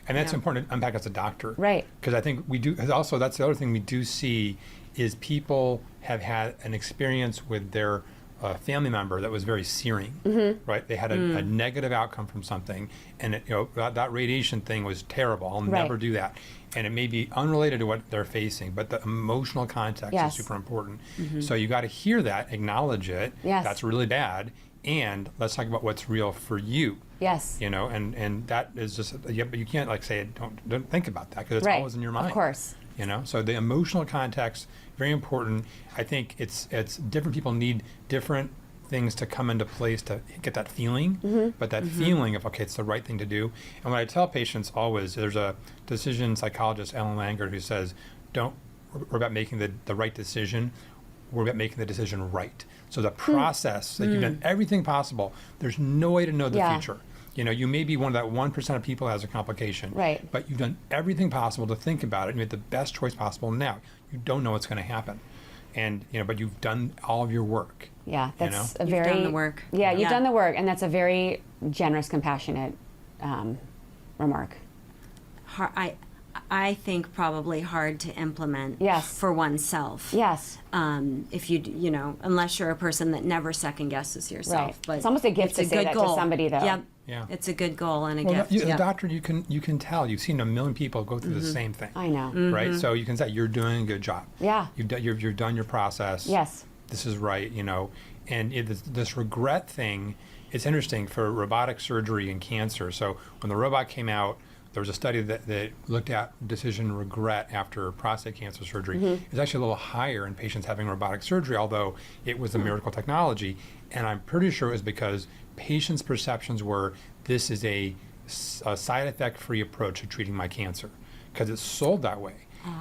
And that's important to unpack as a doctor. Right. Because I think we do, also that's the other thing we do see is people have had an experience with their family member that was very searing, right? They had a negative outcome from something, and that radiation thing was terrible. I'll never do that. And it may be unrelated to what they're facing, but the emotional context is super important. So you got to hear that, acknowledge it. Yes. That's really bad. And let's talk about what's real for you. Yes. And that is just, but you can't like say, don't think about that because it's always in your mind. Of course. So the emotional context, very important. I think it's different people need different things to come into place to get that feeling, but that feeling of, okay, it's the right thing to do. And what I tell patients always, there's a decision psychologist, Ellen Langer, who says, we're about making the right decision, we're about making the decision right. So the process, like you've done everything possible, there's no way to know the future. You may be one of that 1% of people who has a complication, right? But you've done everything possible to think about it, and you made the best choice possible. Now you don't know what's going to happen, and but you've done all of your work. Yeah, that's you've done the work. Yeah, you've done the work, and that's a very generous, compassionate remark. I think probably hard to implement for oneself. Yes. If unless you're a person that never second guesses yourself. Right. But it's almost a gift to say that to somebody, though. Yep. Yeah. It's a good goal and a gift. As a doctor, you can tell. You've seen a million people go through the same thing. I know. Right? So you can say, you're doing a good job. Yeah. You've done your process. Yes. This is right, And this regret thing, it's interesting for robotic surgery and cancer. So when the robot came out, there was a study that looked at decision regret after prostate cancer surgery. It's actually a little higher in patients having robotic surgery, although it was a miracle technology. And I'm pretty sure it was because patients' perceptions were, this is a side effect-free approach to treating my cancer, because it's sold that way.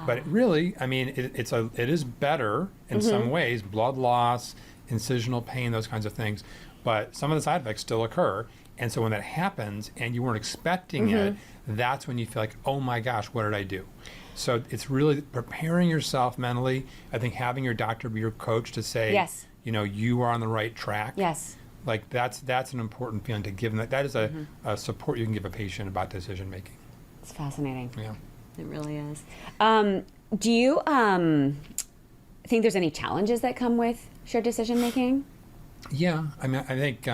But really, it is better in some ways, blood loss, incisional pain, those kinds of things. But some of the side effects still occur. And so when that happens and you weren't expecting it, that's when you feel like, oh my gosh, what did I do? So it's really preparing yourself mentally. I think having your doctor be your coach to say, you are on the right track. Yes. Like that's an important feeling to give them. That is a support you can give a patient about decision making. It's fascinating. Yeah. It really is. Do you think there's any challenges that come with shared decision making? Yeah, I think,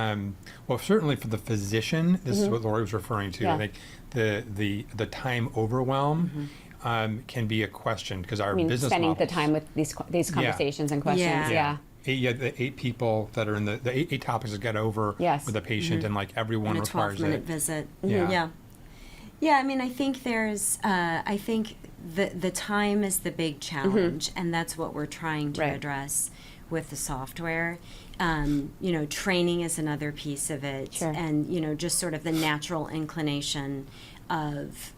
certainly for the physician, this is what Laurie was referring to. I think the time overwhelm can be a question because our business spending models, the time with these conversations and questions. Yeah. The 8 people that are in the 8 topics to get over with a patient, and like everyone and requires a 12-minute it. visit. Yeah. Yeah, I think there's, I think the time is the big challenge, and that's what we're trying to address with the software. Training is another piece of it, and just sort of the natural inclination of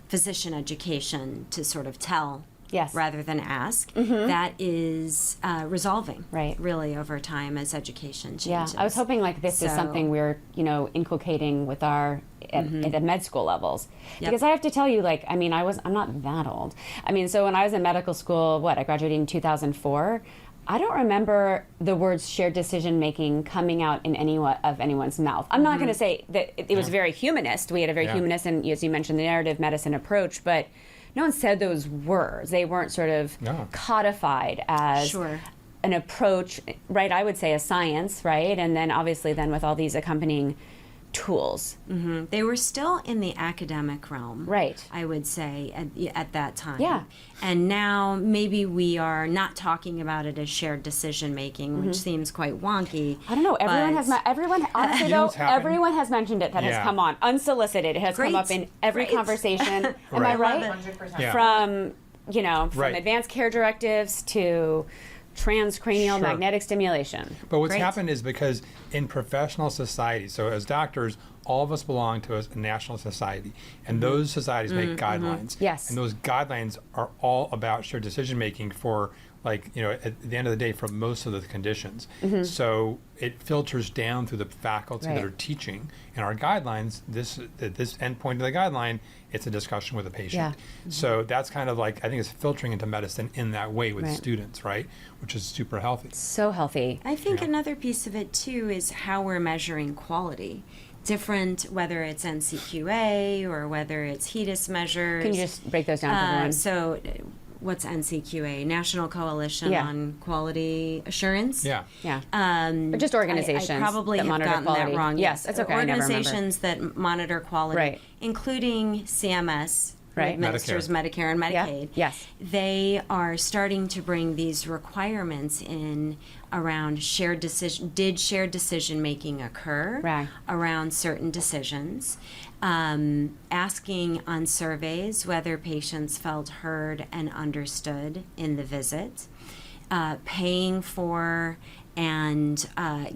physician education to sort of tell rather than ask. That is resolving really over time as education changes. I was hoping this is something we're inculcating with our at the med school levels, because I have to tell you, I'm not that old. So when I was in medical school, I graduated in 2004. I don't remember the words shared decision making coming out in anyone's mouth. I'm not going to say that it was very humanist. We had a very humanist and, as you mentioned, the narrative medicine approach, but no one said those words. They weren't sort of codified as an approach, right? I would say a science, right? And then obviously then with all these accompanying tools. They were still in the academic realm, right? I would say at that time. Yeah. And now maybe we are not talking about it as shared decision making, which seems quite wonky. I don't know. Everyone honestly though, everyone has mentioned it that has come on unsolicited. It has come up in every conversation. Am I right? 100%. From from Right. advanced care directives to transcranial Sure. magnetic stimulation. But what's Great. happened is because in professional society, so as doctors, all of us belong to a national society, and those societies make guidelines. Yes. And those guidelines are all about shared decision making for, at the end of the day, for most of the conditions. So it filters down through the faculty Right. that are teaching. And our guidelines, this endpoint of the guideline, it's a discussion with the patient. Yeah. So that's kind of I think it's filtering into medicine in that way with Right. students, right? Which is super healthy. So healthy. I think another piece of it too is how we're measuring quality. Different, whether it's NCQA or whether it's HEDIS measures. Can you just break those down for everyone? So, what's NCQA? National Coalition Yeah. on Quality Assurance. Yeah. Yeah. But just organizations I probably that have monitor gotten quality. that wrong. Yes, that's okay, I never remember. Organizations that monitor quality, Right. including CMS, who Right. administers Medicare and Yeah. Medicaid. Yes. They are starting to bring these requirements in around shared decision. Did shared decision making occur Right. around certain decisions? Asking on surveys whether patients felt heard and understood in the visit, paying for and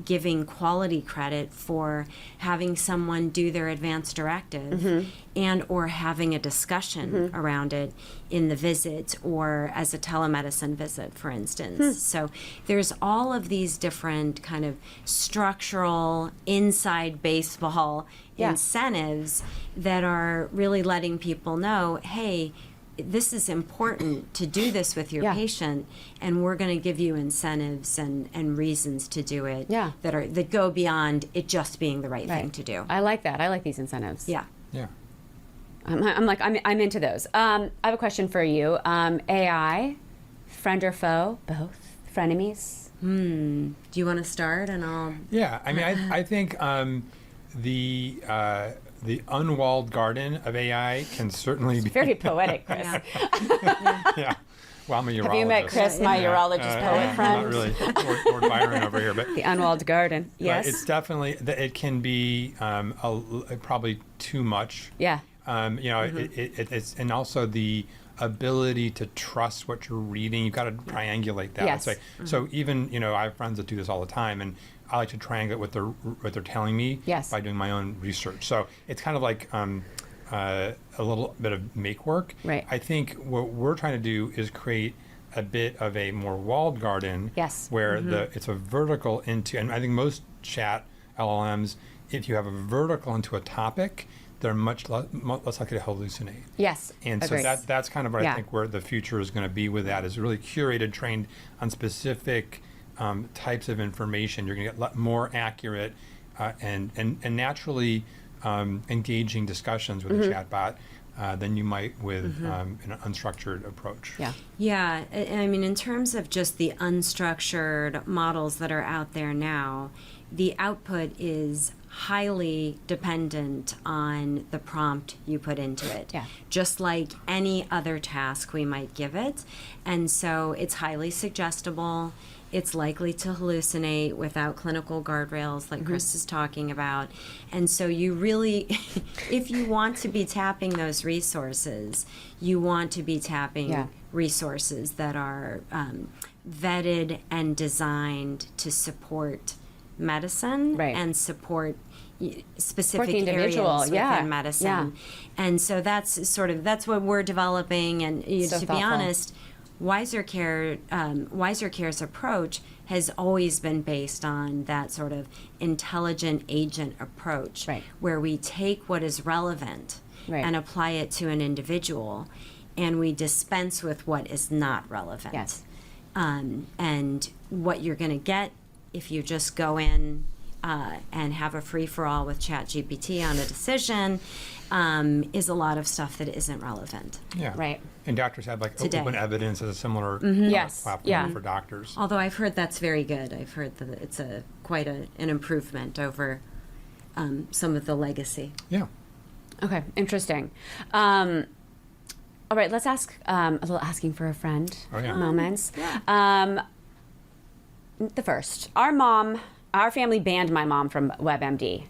giving quality credit for having someone do their advance directive and or having a discussion around it in the visit or as a telemedicine visit, for instance. So there's all of these different kind of structural inside baseball Yeah. incentives that are really letting people know, hey, this is important to do this with your Yeah. patient, and we're going to give you incentives and reasons to do it Yeah. that go beyond it just being the right thing to do. I like that. I like these incentives. Yeah. Yeah. I'm into those. I have a question for you. AI, friend or foe? Both. Frenemies? Do you want to start and I'll... Yeah, I mean, I think the unwalled garden of AI can certainly be Very poetic, Chris. yeah. Well, I'm a urologist. Have you met Chris, my urologist poet friend? Not really, Lord Byron over here, but The unwalled garden. but Yes. it's definitely it can be probably too much. Yeah. It's and also the ability to trust what you're reading. You've got to triangulate that. Yes. I'd say. So even I have friends that do this all the time, and I like to triangulate what they're telling me Yes. by doing my own research. So it's kind of like a little bit of make work. Right. I think what we're trying to do is create a bit of a more walled garden. Yes. Where it's a vertical into, and I think most chat LLMs, if you have a vertical into a topic, they're much less likely to hallucinate. Yes. And Agreed. so that's kind of what Yeah. I think where the future is going to be with that, is really curated, trained on specific types of information. You're going to get more accurate and naturally engaging discussions with a chatbot than you might with an unstructured approach. Yeah. Yeah, I mean, in terms of just the unstructured models that are out there now, the output is highly dependent on the prompt you put into it. Yeah. Just like any other task we might give it. And so it's highly suggestible. It's likely to hallucinate without clinical guardrails like Chris is talking about. And so you really, if you want to be tapping those resources, you want to be tapping Yeah. resources that are vetted and designed to support medicine Right. and support specific the individual, areas yeah, within medicine. yeah. And so that's what we're developing. And So to thoughtful. be honest, Wiser Care's approach has always been based on that sort of intelligent agent approach, Right. where we take what is relevant Right. and apply it to an individual, and we dispense with what is not relevant. Yes. And what you're going to get if you just go in and have a free-for-all with ChatGPT on a decision is a lot of stuff that isn't relevant. Yeah. Right. And doctors have like Today. open evidence as a similar Yes. platform Yeah. for doctors. Although I've heard that's very good. I've heard that it's quite an improvement over some of the legacy. Yeah. Okay. Interesting. All right. Let's ask a little asking for a friend Oh, yeah. moments. The first, our family banned my mom from WebMD.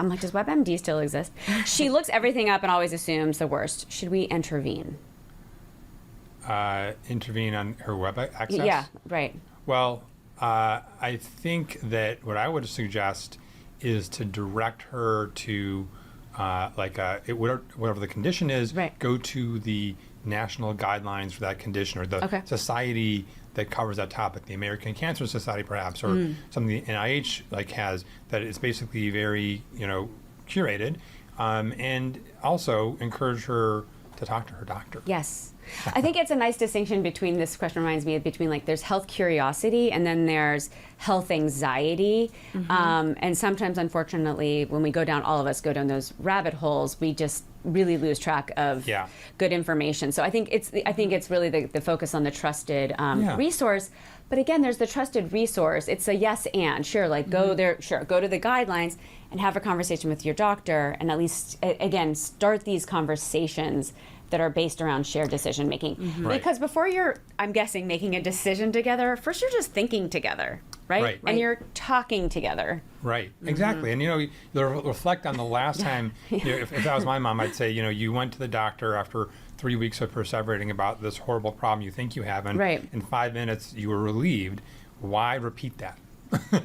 I'm like, does WebMD still exist? She looks everything up and always assumes the worst. Should we intervene? intervene on her web access? Yeah, right. Well, I think that what I would suggest is to direct her to, whatever the condition is, Right. go to the national guidelines for that condition, or the society that covers that topic, the American Cancer Society perhaps, or something the NIH has, that is basically very, curated, and also encourage her to talk to her doctor. Yes. I think it's a nice distinction between, this question reminds me, between there's health curiosity and then there's health anxiety. And sometimes, unfortunately, when we all of us go down those rabbit holes, we just really lose track of good information. So I think it's really the focus on the trusted resource. But again, there's the trusted resource. It's a yes and. Sure, go there, sure, go to the guidelines and have a conversation with your doctor, and at least, again, start these conversations that are based around shared decision making. Right. Because before you're, I'm guessing, making a decision together, first you're just thinking together, right? And you're talking together. Right, exactly. And you'll reflect on the last time, if that was my mom, I'd say, you went to the doctor after 3 weeks of perseverating about this horrible problem you think you have, and in 5 minutes you were relieved. Why repeat that?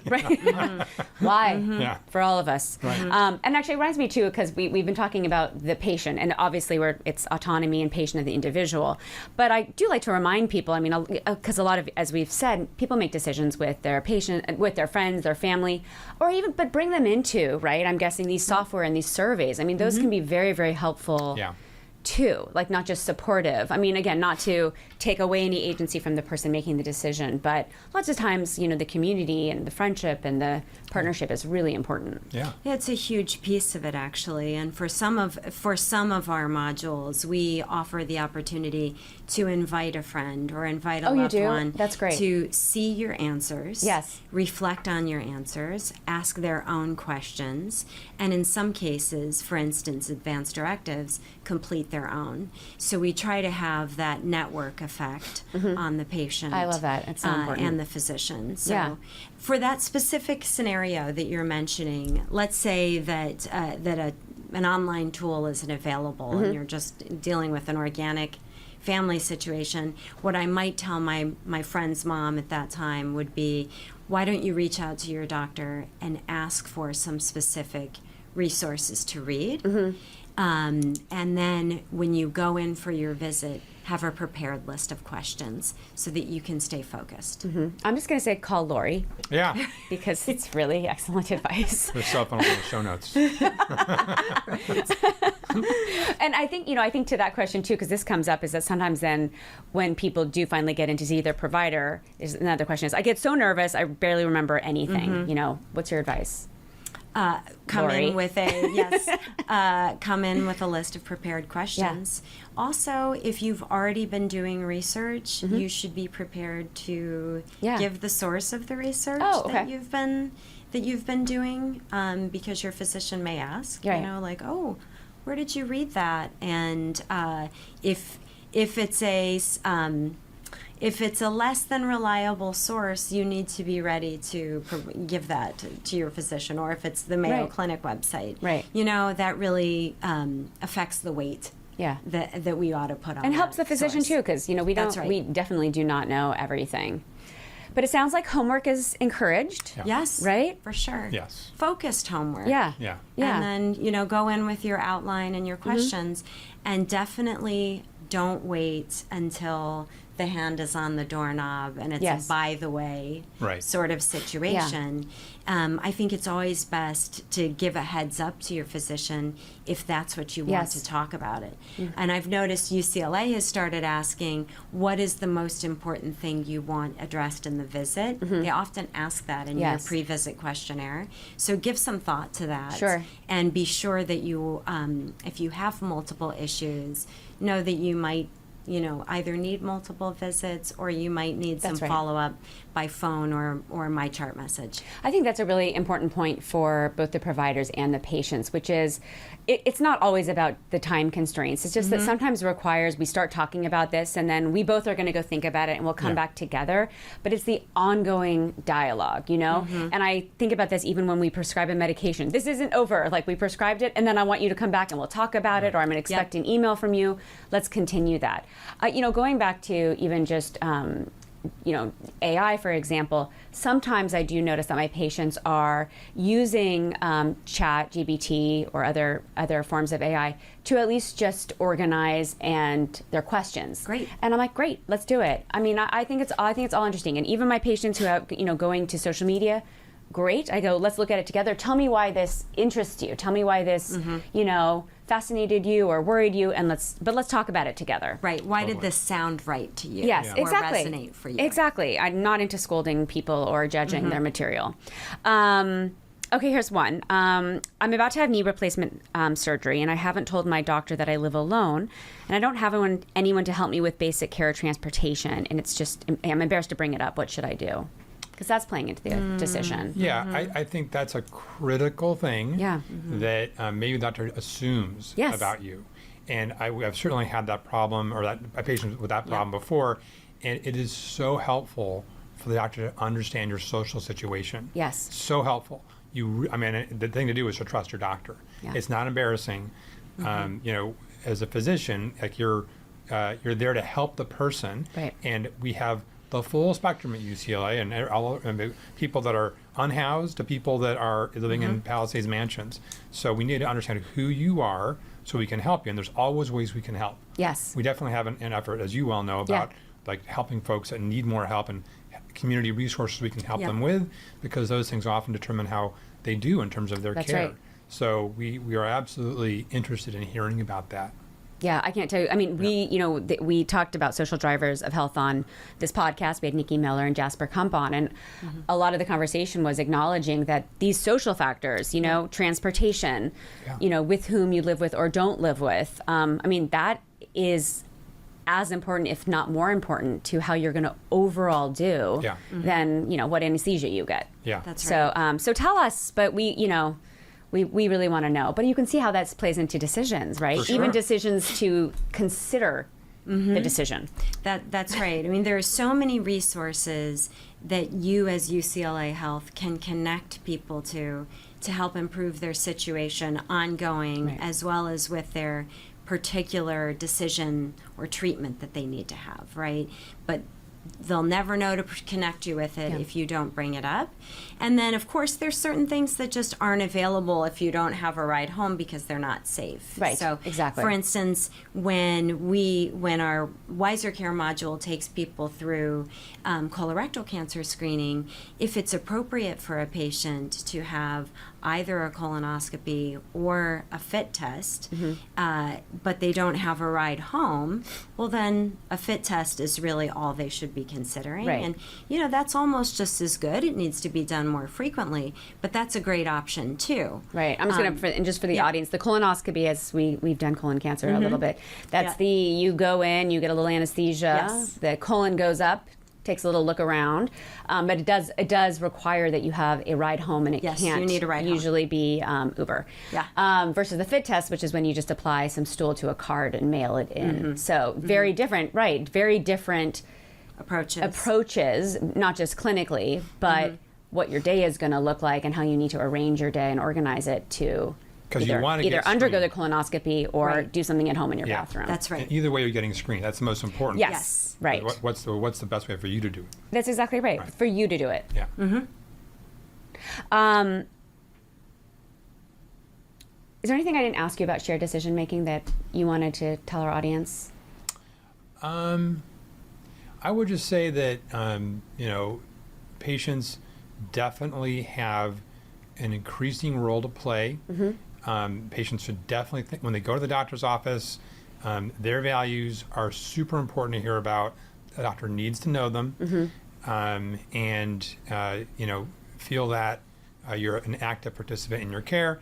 Right. Why? Yeah. For all of us. Right. And actually it reminds me too, because we've been talking about the patient, and obviously it's autonomy and patient of the individual. But I do like to remind people, because a lot of, as we've said, people make decisions with their patient, with their friends, their family, but bring them into, right? I'm guessing these software and these surveys. Those can be very, very helpful. Yeah. Too, not just supportive. Again, not to take away any agency from the person making the decision, but lots of times, the community and the friendship and the partnership is really important. Yeah. It's a huge piece of it, actually. And for some of our modules, we offer the opportunity to invite a friend or invite a loved one. That's great. To see your answers. Yes. Reflect on your answers, ask their own questions, and in some cases, for instance, advanced directives, complete their own. So we try to have that network effect on the patient. I love that. It's so important. And the physician. So for that specific scenario that you're mentioning, let's say that an online tool isn't available and you're just dealing with an organic family situation. What I might tell my friend's mom at that time would be, why don't you reach out to your doctor and ask for some specific resources to read? And then when you go in for your visit, have a prepared list of questions so that you can stay focused. I'm just going to say call Laurie. Yeah. Because it's really excellent advice. There's stuff on all the show notes. And I think to that question too, because this comes up, is that sometimes then when people do finally get into see their provider, is another question is, I get so nervous, I barely remember anything. What's your advice? Come Laurie. in with come in with a list of prepared questions. Also, if you've already been doing research, you should be prepared to give the source of the research that you've been doing, because your physician may ask, where did you read that? And if it's a less than reliable source, you need to be ready to give that to your physician, or if it's the Mayo Clinic website. Right. That really affects the weight that we ought to put on. And helps the physician source. too, because we definitely do not know everything. But it sounds like homework is encouraged. Yeah. Yes. Right? For sure. Yes. Focused homework. Yeah. And then, go in with your outline and your questions, and definitely don't wait until the hand is on the doorknob and it's a by the way sort of situation. I think it's always best to give a heads up to your physician if that's what you want to talk about it. And I've noticed UCLA has started asking, what is the most important thing you want addressed in the visit? They often ask that in your pre-visit questionnaire. So give some thought to that. Sure. And be sure that you, if you have multiple issues, know that you might either need multiple visits or you might need some follow-up by phone or my chart message. I think that's a really important point for both the providers and the patients, which is it's not always about the time constraints. It's just that sometimes it requires we start talking about this and then we both are going to go think about it and we'll come back together. But it's the ongoing dialogue, you know? And I think about this even when we prescribe a medication. This isn't over. Like, we prescribed it and then I want you to come back and we'll talk about it, or I'm going to expect an email from you. Let's continue that. You know, going back to even just you know, AI, for example, sometimes I do notice that my patients are using chat, GBT, or other forms of AI to at least just organize and their questions. Great. And I'm like, great, let's do it. I mean, I think it's all interesting. And even my patients who have, you know, going to social media, great. I go, let's look at it together. Tell me why this interests you. Tell me why this, you know, fascinated you or worried you, and let's talk about it together. Right. Why did this sound right to you? Yes, or exactly. resonate for you? Exactly. I'm not into scolding people or judging their material. Okay, here's one. I'm about to have knee replacement surgery, and I haven't told my doctor that I live alone, and I don't have anyone to help me with basic care or transportation, and I'm embarrassed to bring it up. What should I do? Because that's playing into the decision. Yeah, I think that's a critical thing Yeah. that maybe the doctor assumes Yes. about you. And I've certainly had that problem, or a patient with that problem before, and it is so helpful for the doctor to understand your social situation. Yes. So helpful. I mean, the thing to do is to trust your doctor. Yeah. It's not embarrassing. You know, as a physician, like you're there to help the person, Right. and we have the full spectrum at UCLA, and all people that are unhoused to people that are living in Palisades mansions. So we need to understand who you are so we can help you, and there's always ways we can help. Yes. We definitely have an effort, as you well know, about like helping folks that need more help and community resources we can help them with, because those things often determine how they do in terms of their That's care. right. So we are absolutely interested in hearing about that. Yeah, I can't tell you. I mean, we talked about social drivers of health on this podcast. We had Niki Miller and Jasper Kump on, and a lot of the conversation was acknowledging that these social factors, you know, transportation, you know, with whom you live with or don't live with. I mean, that is as important, if not more important, to how you're going to overall do than, you know, what anesthesia you get. Yeah. That's right. So tell us, but we really want to know. But you can see how that plays into decisions, right? For sure. Even decisions to consider the decision. That's right. I mean, there are so many resources that you as UCLA Health can connect people to help improve their situation ongoing, Right. as well as with their particular decision or treatment that they need to have, right? But they'll never know to connect you with it if you don't bring it up. And then, of course, there's certain things that just aren't available if you don't have a ride home because they're not safe. Right, So, exactly. for instance, when our Wiser Care module takes people through colorectal cancer screening, if it's appropriate for a patient to have either a colonoscopy or a fit test, but they don't have a ride home, well, then a fit test is really all they should be considering. Right. And, you know, that's almost just as good. It needs to be done more frequently, but that's a great option, too. Right. I'm just going to, and just for the audience, the colonoscopy, as we've done colon cancer a little bit, that's you go in, you get a little anesthesia, Yes. the colon goes up, takes a little look around, but it does require that you have a ride home, and it Yes, can't you need a ride home. usually be Uber. Yeah. Versus the fit test, which is when you just apply some stool to a card and mail it in. So very different, right? Very different approaches, not just clinically, but what your day is going to look like and how you need to arrange your day and organize it to 'Cause you wanna either get undergo the screened. colonoscopy or Right. do something at home in your Yeah. bathroom. That's right. And either way, you're getting screened. That's the most important. Yes, right. What's the best way for you to do it? That's exactly right. Right. For you to do it. Yeah. Is there anything I didn't ask you about shared decision making that you wanted to tell our audience? I would just say that patients definitely have an increasing role to play. Patients should definitely think when they go to the doctor's office, their values are super important to hear about. The doctor needs to know them, and feel that you're an active participant in your care.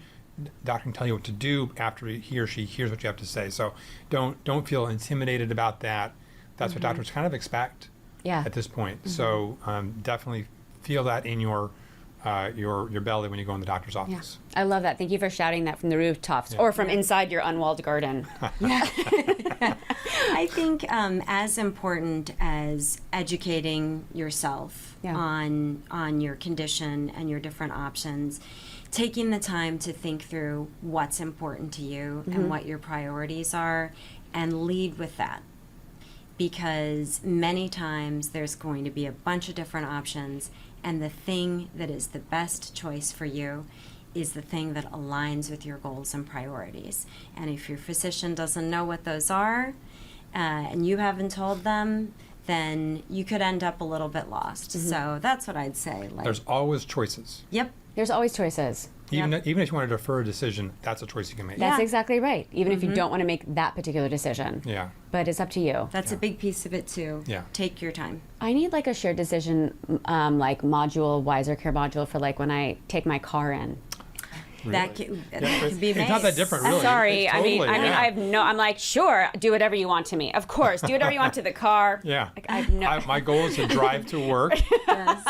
Doctor can tell you what to do after he or she hears what you have to say. So don't feel intimidated about that. That's what doctors kind of expect Yeah. at this point. So definitely feel that in your belly when you go in the doctor's office. I love that. Thank you for shouting that from the rooftops or from inside your unwalled garden. I think as important as educating yourself on your condition and your different options, taking the time to think through what's important to you and what your priorities are, and lead with that. Because many times there's going to be a bunch of different options, and the thing that is the best choice for you is the thing that aligns with your goals and priorities. And if your physician doesn't know what those are, and you haven't told them, then you could end up a little bit lost. So that's what I'd say. Like, There's always choices. Yep. There's always choices. Even if you want to defer a decision, that's a choice you can make. That's exactly right. Even if you don't want to make that particular decision. Yeah. But it's up to you. That's a big piece of it too. Yeah. Take your time. I need like a shared decision like module, Wiser Care module for like when I take my car in. That could be It's nice. not that different, really. Sorry, It's I mean, totally, yeah. I have no. I'm like, sure, do whatever you want to me. Of course, do whatever you want to the car. Yeah. Like, I have no. My goal is to drive to work,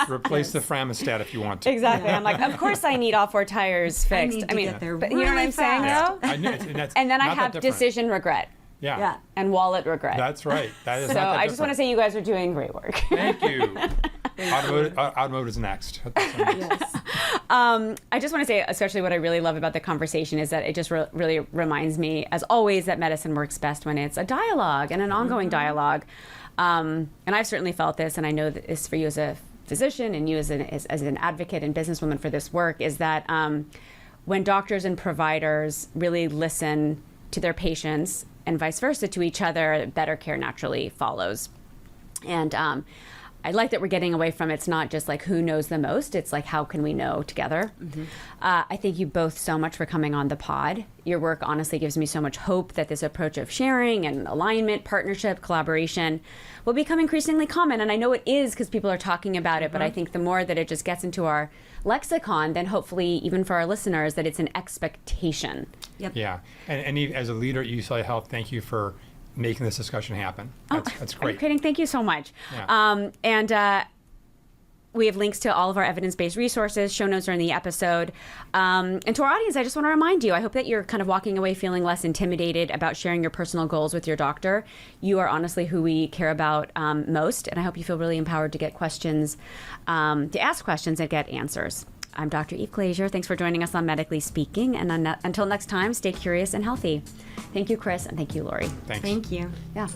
replace the Framostat if you want to. Exactly. I'm like, of course, I need all 4 tires fixed. need to get there but you know what really I'm saying, fast. though? I know, and that's And then I not that have different. decision regret Yeah. Yeah. and wallet regret. That's right. That is so not that I just want to different. say you guys are doing great work. Thank you. Automotive is next. I just want to say, especially what I really love about the conversation is that it just really reminds me, as always, that medicine works best when it's a dialogue and an ongoing dialogue. And I've certainly felt this, and I know that this for you as a physician and you as an advocate and businesswoman for this work, is that when doctors and providers really listen to their patients and vice versa to each other, better care naturally follows. And I like that we're getting away from it's not just like who knows the most, it's like how can we know together. I thank you both so much for coming on the pod. Your work honestly gives me so much hope that this approach of sharing and alignment, partnership, collaboration will become increasingly common. And I know it is because people are talking about it, but I think the more that it just gets into our lexicon, then hopefully even for our listeners that it's an expectation. Yep. Yeah. And as a leader at UCLA Health, thank you for making this discussion happen. That's great. Kidding. Thank you so much. Yeah. And we have links to all of our evidence-based resources. Show notes are in the episode. And to our audience, I just want to remind you, I hope that you're kind of walking away feeling less intimidated about sharing your personal goals with your doctor. You are honestly who we care about most. And I hope you feel really empowered to get questions, to ask questions and get answers. I'm Dr. Eve Glazier. Thanks for joining us on Medically Speaking. And until next time, stay curious and healthy. Thank you, Chris, and thank you, Laurie. Thanks. Thank you. Yeah.